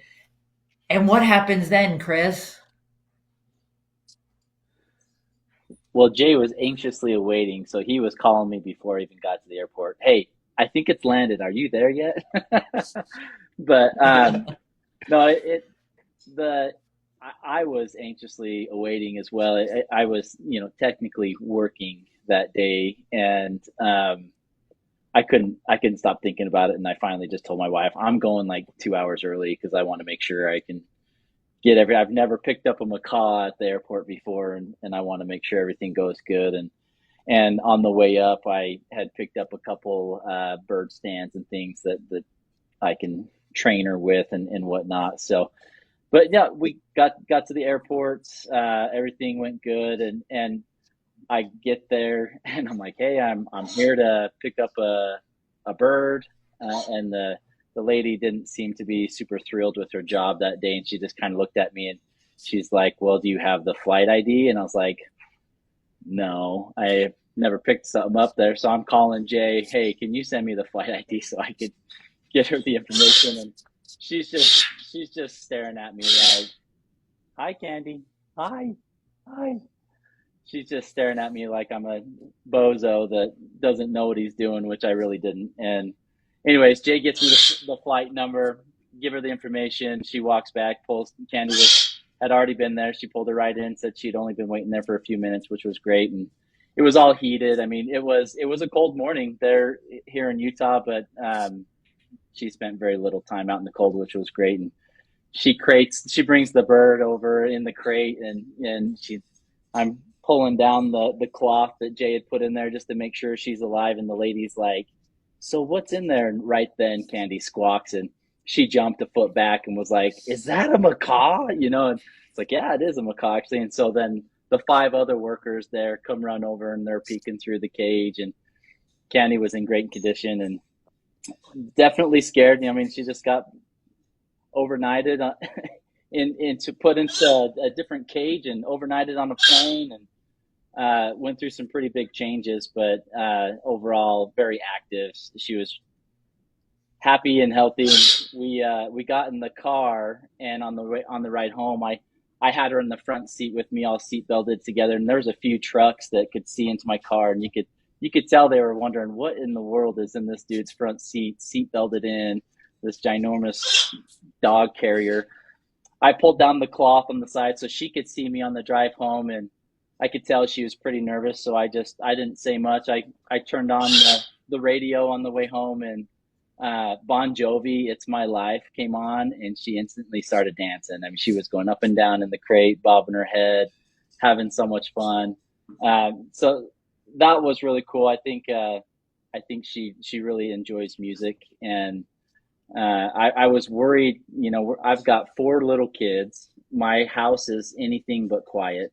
And what happens then, Chris? Well, Jay was anxiously awaiting, so he was calling me before I even got to the airport. Hey, I think it's landed. Are you there yet? But no, the I was anxiously awaiting as well. I was, technically working that day, and I couldn't stop thinking about it. And I finally just told my wife I'm going like 2 hours early because I want to make sure I can get every. I've never picked up a macaw at the airport before, and I want to make sure everything goes good. And on the way up, I had picked up a couple bird stands and things that I can train her with and whatnot. So, but yeah, we got to the airport. Everything went good, and I get there and I'm like, hey, I'm here to pick up a bird, and the lady didn't seem to be super thrilled with her job that day, and she just kind of looked at me and she's like, well, do you have the flight ID? And I was like, no, I never picked something up there. So I'm calling Jay, hey, can you send me the flight ID so I could get her the information? And she's just staring at me like, hi, Candy, hi, hi. She's just staring at me like I'm a bozo that doesn't know what he's doing, which I really didn't. And anyways, Jay gets me the flight number, give her the information. She walks back, pulls. Candy had already been there. She pulled her right in, said she'd only been waiting there for a few minutes, which was great. And it was all heated. I mean, it was a cold morning there here in Utah, but she spent very little time out in the cold, which was great. And she brings the bird over in the crate, and I'm pulling down the cloth that Jay had put in there just to make sure she's alive. And the lady's like, "So what's in there?" And right then Candy squawks, and she jumped a foot back and was like, "Is that a macaw?" And it's like, "Yeah, it is a macaw, actually." And so then the five other workers there come run over, and they're peeking through the cage, and Candy was in great condition and definitely scared. I mean, she just got overnighted into put into a different cage and overnighted on a plane, and went through some pretty big changes, but overall very active. She was happy and healthy. And we got in the car, and on the ride home, I had her in the front seat with me, all seat belted together. And there was a few trucks that could see into my car, and you could tell they were wondering what in the world is in this dude's front seat belted in, this ginormous dog carrier. I pulled down the cloth on the side so she could see me on the drive home, and I could tell she was pretty nervous. So I didn't say much. I turned on the radio on the way home, and Bon Jovi, "It's My Life" came on, and she instantly started dancing. I mean, she was going up and down in the crate, bobbing her head, having so much fun. So that was really cool. I think she really enjoys music, and I was worried. I've got four little kids. My house is anything but quiet,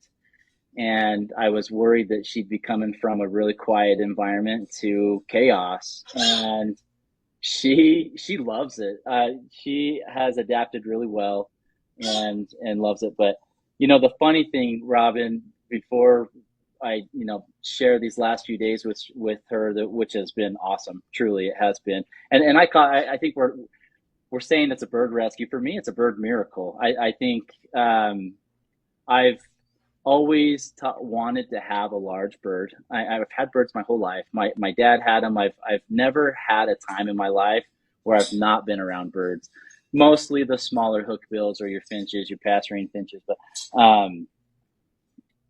and I was worried that she'd be coming from a really quiet environment to chaos. And she loves it. She has adapted really well, and loves it. But the funny thing, Robin, before I share these last few days with her, which has been awesome. Truly, it has been. And I think we're saying it's a bird rescue. For me, it's a bird miracle. I think I've always wanted to have a large bird. I've had birds my whole life. My dad had them. I've never had a time in my life where I've not been around birds. Mostly the smaller hookbills or your finches, your passerine finches. But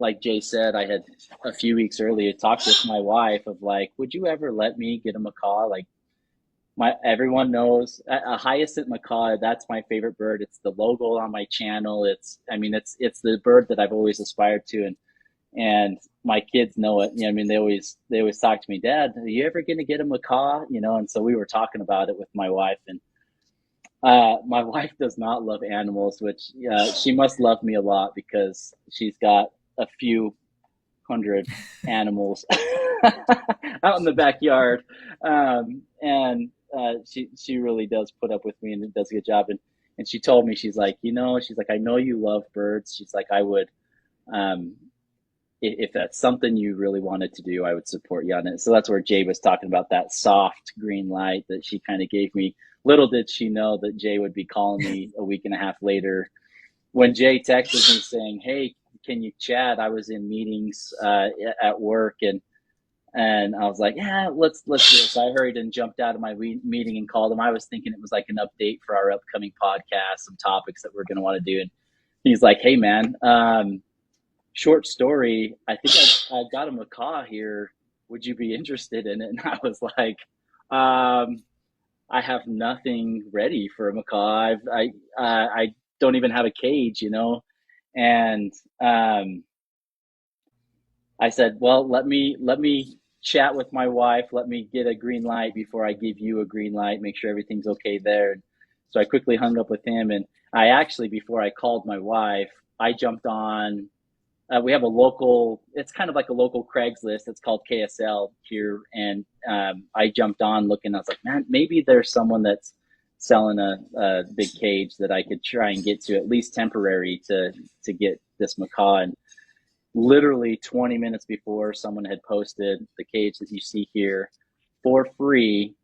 like Jay said, I had a few weeks earlier talked with my wife of like, would you ever let me get a macaw? Like, everyone knows a hyacinth macaw. That's my favorite bird. It's the logo on my channel. It's the bird that I've always aspired to, and my kids know it. I mean, they always talk to me, "Dad, are you ever gonna get a macaw?" And so we were talking about it with my wife, and my wife does not love animals, which she must love me a lot because she's got a few hundred animals out in the backyard, and she really does put up with me and does a good job. And she told me, she's like, I know you love birds. She's like, I would, um, if that's something you really wanted to do, I would support you on it. So that's where Jay was talking about that soft green light that she kind of gave me. Little did she know that Jay would be calling me a week and a half later when Jay texted me saying, "Hey, can you chat?" I was in meetings at work, and I was like, "Yeah, let's do this." I hurried and jumped out of my meeting and called him. I was thinking it was like an update for our upcoming podcast, some topics that we're going to want to do. And he's like, "Hey, man, short story. I think I got a macaw here. Would you be interested in it?" And I was like, "I have nothing ready for a macaw. I don't even have a cage. And I said, "Well, let me chat with my wife. Let me get a green light before I give you a green light. Make sure everything's okay there." And so I quickly hung up with him, and I actually, before I called my wife, I jumped on. We have a local. It's kind of like a local Craigslist. It's called KSL here, and I jumped on looking. I was like, "Man, maybe there's someone that's selling a big cage that I could try and get to, at least temporary, to get this macaw." And literally 20 minutes before, someone had posted the cage that you see here for free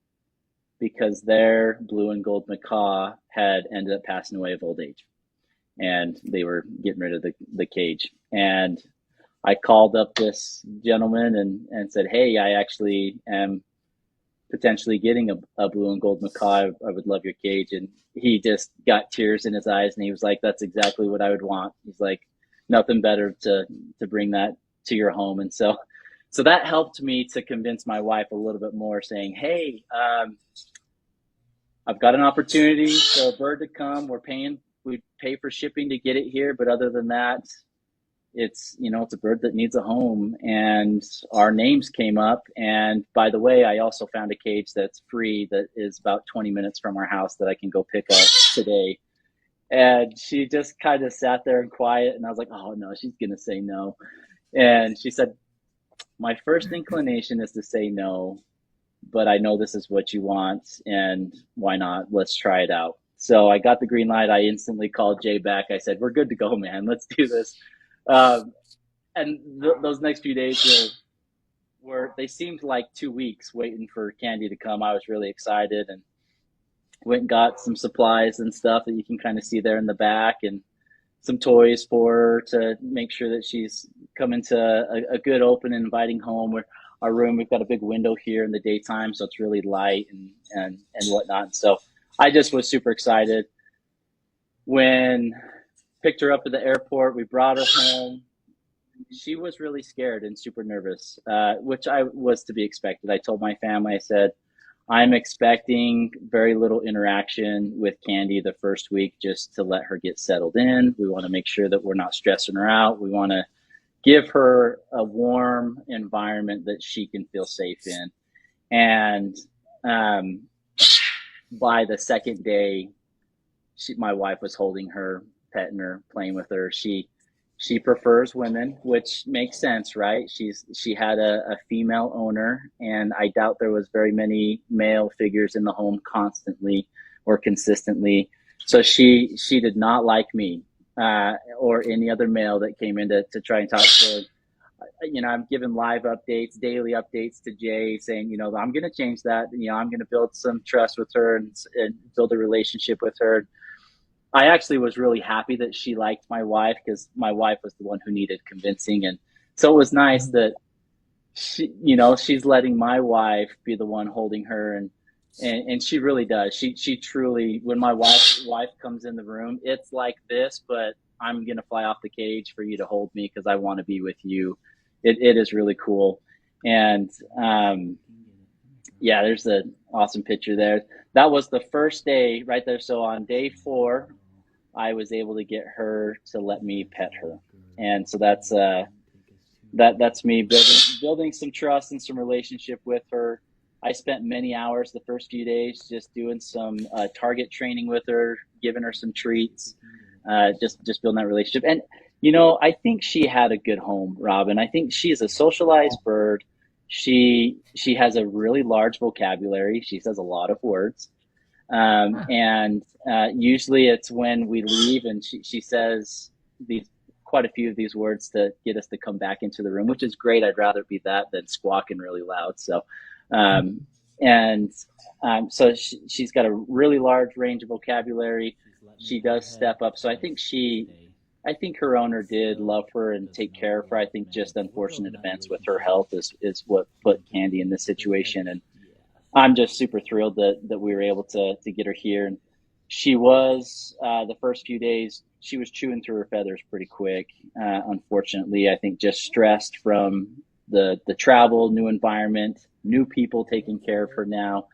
because their blue and gold macaw had ended up passing away of old age, and they were getting rid of the cage. And I called up this gentleman and said, "Hey, I actually am potentially getting a blue and gold macaw. I would love your cage." And he just got tears in his eyes, and he was like, "That's exactly what I would want." He's like, "Nothing better to bring that to your home." And so So that helped me to convince my wife a little bit more, saying, "Hey, I've got an opportunity for a bird to come. We pay for shipping to get it here, but other than that, it's a bird that needs a home." And our names came up. And by the way, I also found a cage that's free that is about 20 minutes from our house that I can go pick up today. And she just kind of sat there and quiet, and I was like, "Oh no, she's gonna say no." And she said, "My first inclination is to say no, but I know this is what you want, and why not? Let's try it out." So I got the green light. I instantly called Jay back. I said, "We're good to go, man. Let's do this." Um, and those next few days were they seemed like 2 weeks waiting for Candy to come. I was really excited, and went and got some supplies and stuff that you can kind of see there in the back, and some toys for her to make sure that she's coming to a good, open, and inviting home. Where our room, we've got a big window here in the daytime, so it's really light and whatnot. So I just was super excited when picked her up at the airport. We brought her home. She was really scared and super nervous, which I was to be expected. I told my family, I said, I'm expecting very little interaction with Candy the first week, just to let her get settled in. We want to make sure that we're not stressing her out. We want to give her a warm environment that she can feel safe in. And by the second day, my wife was holding her, petting her, playing with her. She prefers women, which makes sense, right? She had a female owner, and I doubt there was very many male figures in the home constantly or consistently. So she did not like me or any other male that came in to try and talk to her. I'm giving live updates, daily updates to Jay, saying, I'm going to change that. I'm going to build some trust with her and build a relationship with her. I actually was really happy that she liked my wife, because my wife was the one who needed convincing. And so it was nice that she's letting my wife be the one holding her. And she really does. She truly, when my wife comes in the room, it's like this, but I'm going to fly off the cage for you to hold me because I want to be with you. It is really cool. And yeah, there's an awesome picture there. That was the first day right there. So on day 4, I was able to get her to let me pet her. And so that's me building some trust and some relationship with her. I spent many hours the first few days just doing some target training with her, giving her some treats, just building that relationship. And I think she had a good home, Robin. I think she is a socialized bird. She has a really large vocabulary. She says a lot of words. And usually it's when we leave and she says quite a few of these words to get us to come back into the room, which is great. I'd rather be that than squawking really loud. So, so she's got a really large range of vocabulary. She does step up. So I think her owner did love her and take care of her. I think just unfortunate events with her health is what put Candy in this situation. And I'm just super thrilled that we were able to get her here. And she was, the first few days, she was chewing through her feathers pretty quick. Unfortunately, I think just stressed from the travel, new environment, new people taking care of her now.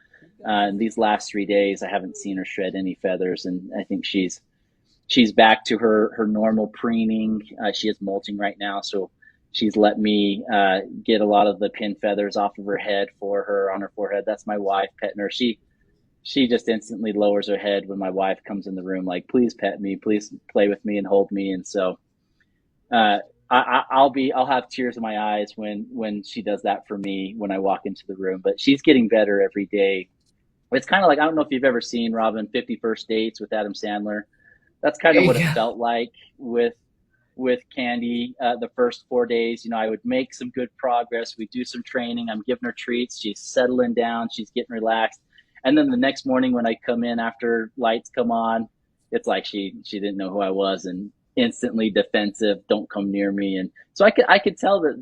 And these last 3 days, I haven't seen her shred any feathers. And I think she's back to her normal preening. She is molting right now. So she's let me get a lot of the pin feathers off of her head for her on her forehead. That's my wife petting her. She just instantly lowers her head when my wife comes in the room, like, please pet me, please play with me and hold me. And so I'll have tears in my eyes when she does that for me when I walk into the room. But she's getting better every day. It's kind of like, I don't know if you've ever seen, Robin, 50 First Dates with Adam Sandler. That's kind of what it felt like with Candy the first 4 days. I would make some good progress. We do some training. I'm giving her treats. She's settling down. She's getting relaxed. And then the next morning when I come in after lights come on, it's like she didn't know who I was and instantly defensive. Don't come near me. And so I could tell that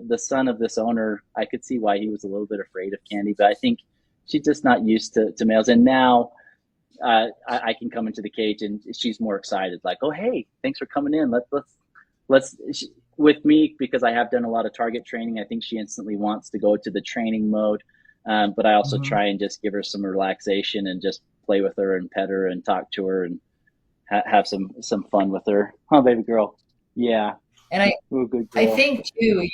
the son of this owner, I could see why he was a little bit afraid of Candy. But I think she's just not used to males. And now I can come into the cage and she's more excited, like, oh, hey, thanks for coming in. with me, because I have done a lot of target training, I think she instantly wants to go to the training mode. But I also Mhm. try and just give her some relaxation and just play with her and pet her and talk to her and have some fun with her. Oh, baby girl. Yeah. And Oh, good I girl. think too,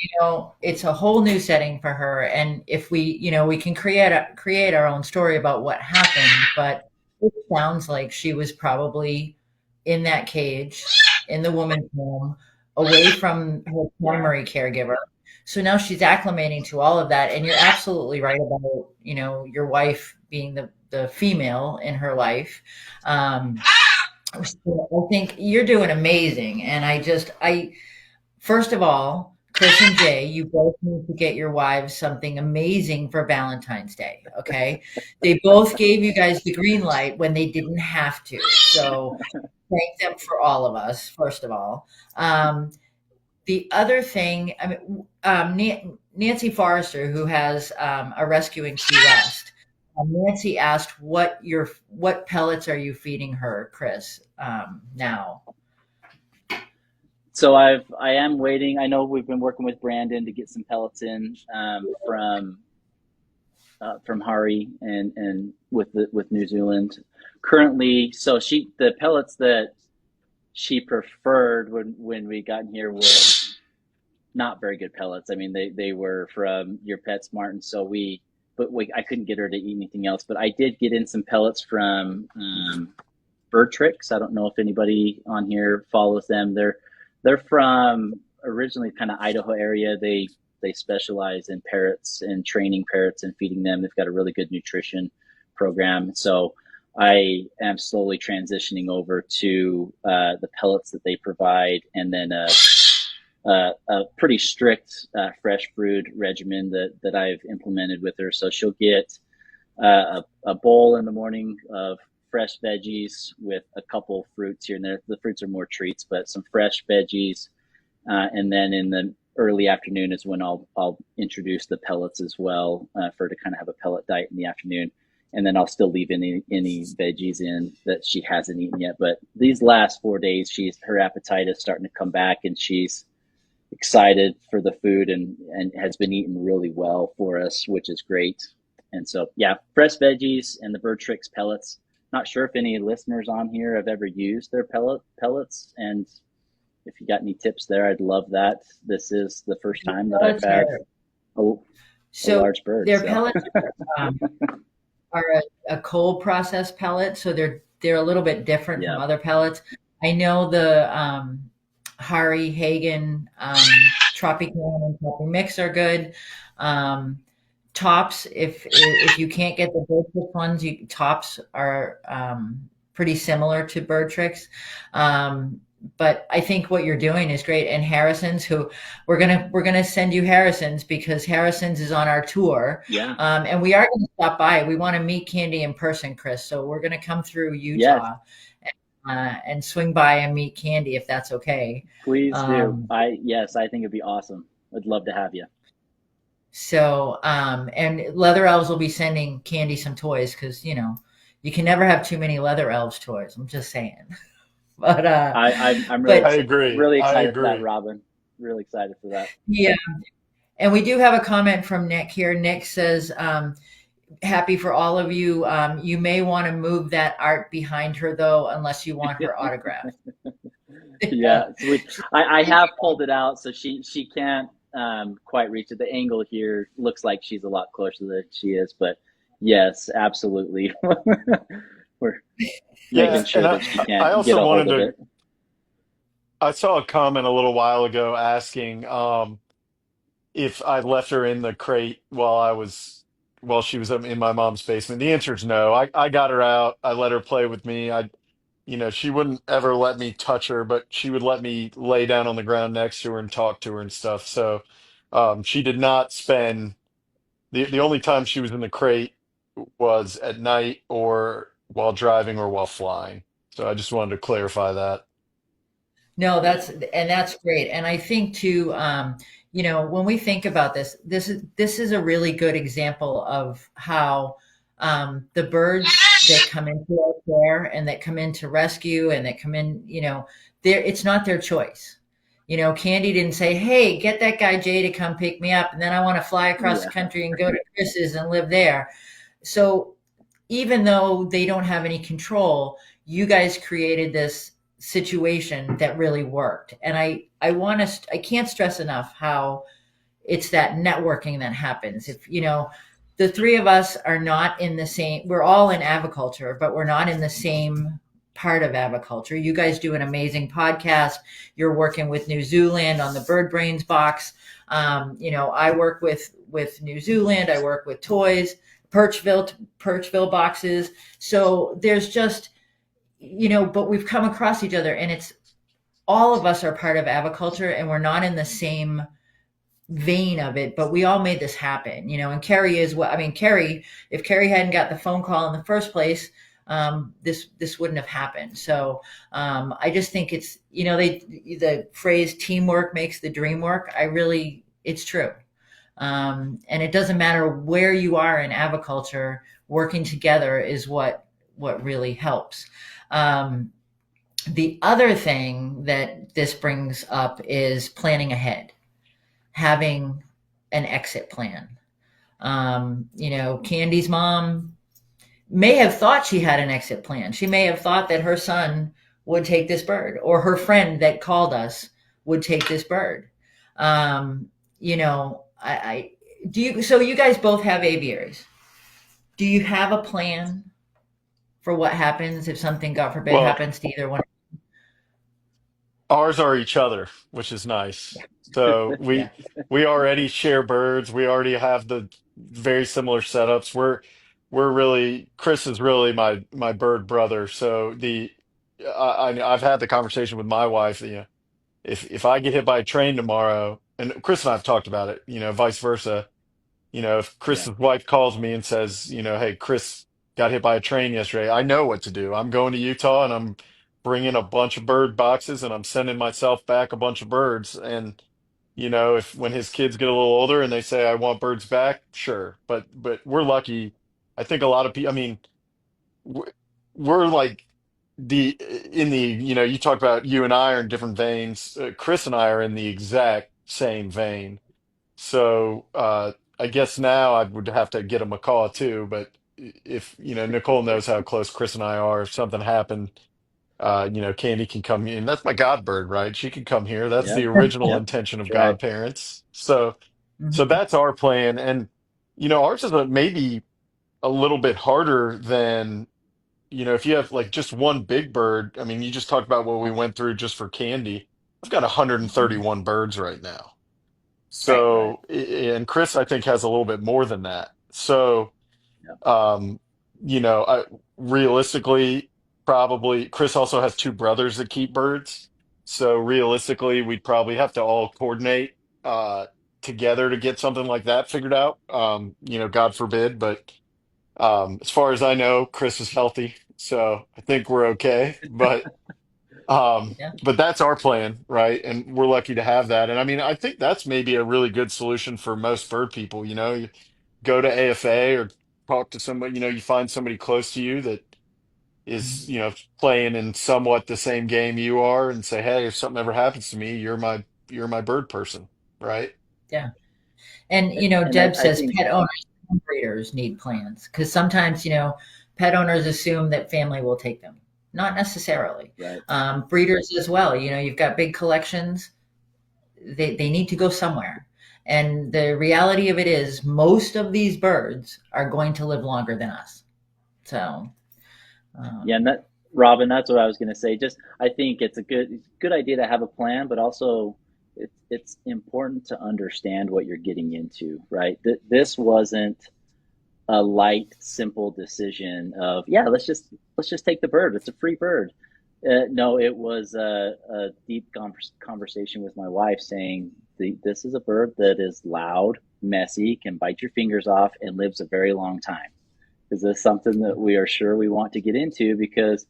it's a whole new setting for her. And if we can create our own story about what happened, but it sounds like she was probably in that cage in the woman's home, away from her Yeah. primary caregiver. So now she's acclimating to all of that. And you're absolutely right about, your wife being the female in her life. So I think you're doing amazing. And first of all, Chris and Jay, you both need to get your wives something amazing for Valentine's Day. Okay. They both gave you guys the green light when they didn't have to. So thank them for all of us, first of all. The other thing, I mean, Nancy Forrester, who has a Rescuing Key West, Nancy asked what pellets are you feeding her, Chris, now? So I am waiting. I know we've been working with Brandon to get some pellets in from Hari and with New Zealand. Currently, so the pellets that she preferred when we got in here were not very good pellets. I mean, they were from Your Pet Smart, and so I couldn't get her to eat anything else. But I did get in some pellets from Bird Tricks. I don't know if anybody on here follows them. They're from originally kind of Idaho area. They specialize in parrots and training parrots and feeding them. They've got a really good nutrition program. So I am slowly transitioning over to the pellets that they provide, and then a pretty strict fresh food regimen that I've implemented with her. So she'll get a bowl in the morning of fresh veggies with a couple fruits here and there. The fruits are more treats, but some fresh veggies. And then in the early afternoon is when I'll introduce the pellets as well for her to kind of have a pellet diet in the afternoon. And then I'll still leave any veggies in that she hasn't eaten yet. But these last 4 days, her appetite is starting to come back, and she's excited for the food and has been eating really well for us, which is great. And so, yeah, fresh veggies and the Bird Tricks pellets. Not sure if any listeners on here have ever used their pellets, and if you got any tips there, I'd love that. This is the first time that I've Pellets had are a, a so large bird. their So, pellets are a cold process pellet, so they're a little bit different from yeah, other pellets. I know the Hari Hagen Tropican and Tropi Mix are good. Um, Tops, if you can't get the Bird Tricks ones, Tops are pretty similar to Bird Tricks. But I think what you're doing is great. And Harrison's, who we're gonna send you Harrison's because Harrison's is on our tour, yeah, and we are going to stop by. We want to meet Candy in person, Chris. So we're going to come through yes, Utah and swing by and meet Candy if that's okay. please do. Um, Yes, I think it'd be awesome. I'd love to have you. And Leather Elves will be sending Candy some toys because you can never have too many Leather Elves toys. I'm just saying. But I'm but I agree. really I excited for that, agree. Robin. Really excited for that. yeah, and we do have a comment from Nick here. Nick says, happy for all of you. You may want to move that art behind her though, unless you want her autograph. Yeah, so I have pulled it out so she can't quite reach it. The angle here looks like she's a lot closer than she is, but yes, absolutely. We're making Yeah, and sure I that she I can't get also a hold wanted of to. it. I saw a comment a little while ago asking if I left her in the crate while she was in my mom's basement. The answer is no. I got her out. I let her play with me. She wouldn't ever let me touch her, but she would let me lay down on the ground next to her and talk to her and stuff. So she did not spend the only time she was in the crate was at night or while driving or while flying. So I just wanted to clarify that. No, that's great. And I think too, when we think about this is a really good example of how the birds that come into our care and that come into rescue and that come in, it's not their choice. Candy didn't say, "Hey, get that guy Jay to come pick me up, and then I want to fly across the Yeah. country and go to Chris's and live there." So even though they don't have any control, you guys created this situation that really worked. And I can't stress enough how it's that networking that happens. If the three of us are not in the same, we're all in aviculture, but we're not in the same part of aviculture. You guys do an amazing podcast. You're working with New Zealand on the Bird Brains box. I work with New Zealand. I work with toys, Perchville boxes. So there's just, but we've come across each other, and it's all of us are part of aviculture, and we're not in the same vein of it, but we all made this happen, and Carrie is what I mean. Carrie, if Carrie hadn't got the phone call in the first place, this wouldn't have happened. So I just think it's, the phrase teamwork makes the dream work. It's true. And it doesn't matter where you are in aviculture, working together is what really helps. The other thing that this brings up is planning ahead, having an exit plan. Candy's mom may have thought she had an exit plan. She may have thought that her son would take this bird, or her friend that called us would take this bird. I do you. So you guys both have aviaries. Do you have a plan for what happens if something, God forbid, Well, happens to either one? ours are each other, which is nice. So Yeah. we already share birds. We already have the very similar setups. We're really Chris is really my bird brother. So I've had the conversation with my wife. If I get hit by a train tomorrow, and Chris and I have talked about it, vice versa. If Yeah. Chris's wife calls me and says, hey, Chris got hit by a train yesterday, I know what to do. I'm going to Utah and I'm bringing a bunch of bird boxes and I'm sending myself back a bunch of birds. And, if when his kids get a little older and they say, I want birds back, sure. But we're lucky. I think a lot of people, I mean, we're we're like the, in the, you talk about you and I are in different veins. Chris and I are in the exact same vein. So I guess now I would have to get him a call too. But if Nicole knows how close Chris and I are, if something happened, Candy can come in. That's my godbird, right? She can come here. That's Yep. the original Yep. intention of That's right. godparents. So Mhm. that's our plan, and ours is maybe a little bit harder than if you have like just one big bird. I mean, you just talked about what we went through just for Candy. I've got Mhm. 131 birds right now. Right. Right. So, and Chris, I think, has a little bit more than that. So, Yep. um, realistically, probably Chris also has two brothers that keep birds. So realistically, we'd probably have to all coordinate together to get something like that figured out. God forbid, but as far as I know, Chris is healthy, so I think we're okay. Yeah. But that's our plan, right? And we're lucky to have that. And I mean, I think that's maybe a really good solution for most bird people. You go to AFA or talk to somebody, you find somebody close to you that Mhm. is, playing in somewhat the same game you are and say, hey, if something ever happens to me, you're my bird person, right? Yeah. And And Deb I says think, pet owners and breeders need plans, because sometimes pet owners assume that family will take them. Not necessarily. right. Breeders as well. You've got big collections. They need to go somewhere. And the reality of it is, most of these birds are going to live longer than us. So, Yeah, and um, that Robin, that's what I was going to say. Just I think it's a good idea to have a plan, but also it's important to understand what you're getting into, right? This wasn't a light, simple decision of, yeah, let's just take the bird. It's a free bird. No, it was a deep conversation with my wife saying this is a bird that is loud, messy, can bite your fingers off, and lives a very long time. Is this something that we are sure we want to get into? Because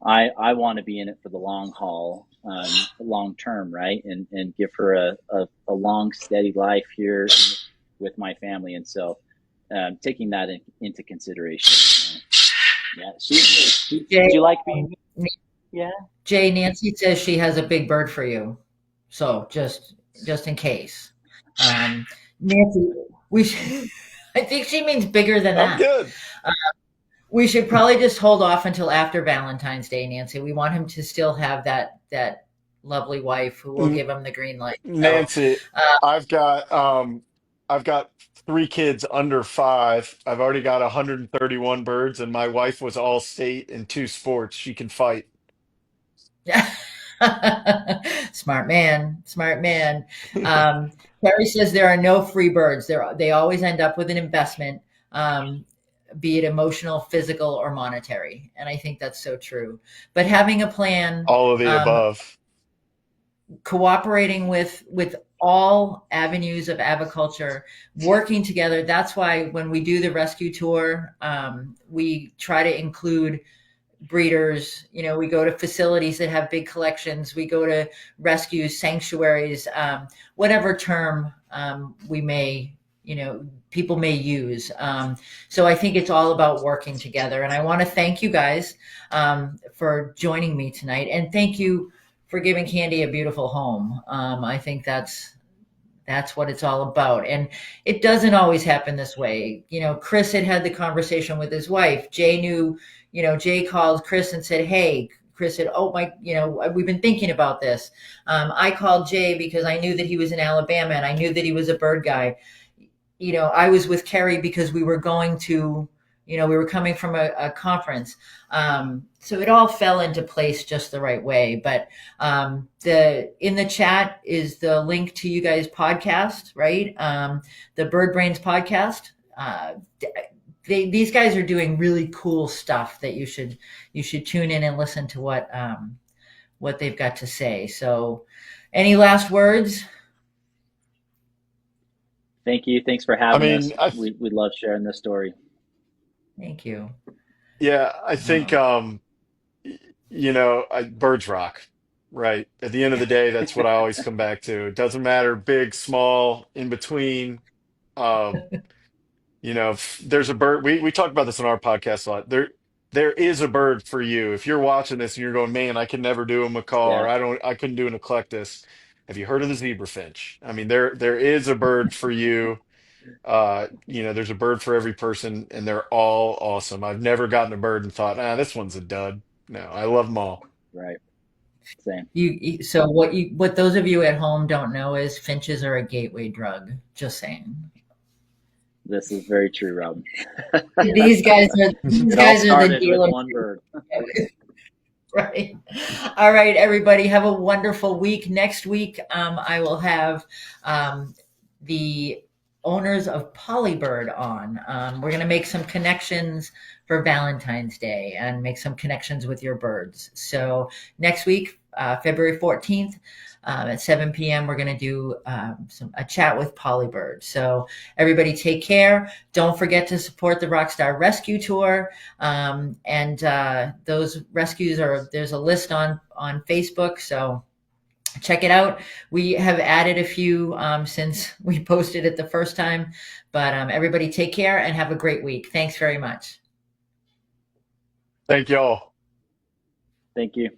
I want to be in it for the long haul, long term, right? And give her a long, steady life here with my family. And so taking that into consideration. Yeah. Jay, Do you like being? Yeah. Nancy says she has a big bird for you. So just in case. Nancy, we should, I think she means bigger than I'm that. good. We should probably just hold off until after Valentine's Day, Nancy. We want him to still have that lovely wife who will N- give him the green light. So, Nancy, uh, I've got I've got three kids under five. I've already got 131 birds, and my wife was all state in two sports. She can fight. smart man, smart man. Um, Terry says there are no free birds. They always end up with an investment, um, be it emotional, physical, or monetary. And I think that's so true. But having a plan, All of the above. cooperating with all avenues of aviculture, working together. That's why when we do the rescue tour, we try to include breeders. We go to facilities that have big collections. We go to rescues, sanctuaries, whatever term we may, people may use. So I think it's all about working together. And I want to thank you guys for joining me tonight, and thank you for giving Candy a beautiful home. I think that's what it's all about. And it doesn't always happen this way. Chris had the conversation with his wife. Jay called Chris and said, "Hey," Chris said, "Oh my, we've been thinking about this." I called Jay because I knew that he was in Alabama and I knew that he was a bird guy. I was with Kerry because we were going to, we were coming from a conference. So it all fell into place just the right way. But in the chat is the link to you guys' podcast, right? The Bird Brains podcast. These guys are doing really cool stuff that you should tune in and listen to what they've got to say. So, any last words? Thank you. Thanks for I having mean, us. We love sharing this story. Thank you. yeah, I think Um, birds rock, right? At the end of the day, that's what I always come back to. It doesn't matter, big, small, in between. Um, if there's a bird. We talked about this on our podcast a lot. There is a bird for you. If you're watching this and you're going, man, I can never do a macaw, Yeah, or I couldn't do an eclectus. Have you heard of the zebra finch? I mean, there is a bird for you. There's a bird for every person, and they're all awesome. I've never gotten a bird and thought, this one's a dud. No, I love them all. right. Same. so what those of you at home don't know is finches are a gateway drug. Just saying. This is very true, Rob. These guys are these It all guys are the started with deal. one bird. Right. All right, everybody, have a wonderful week. Next week, I will have the owners of Polybird on. We're going to make some connections for Valentine's Day and make some connections with your birds. So next week, February 14th, at 7 p.m., we're going to do a chat with Polybird. So everybody take care. Don't forget to support the Rockstar Rescue Tour. And those rescues there's a list on Facebook. So check it out. We have added a few since we posted it the first time, but everybody take care and have a great week. Thanks very much. Thank y'all. Thank you.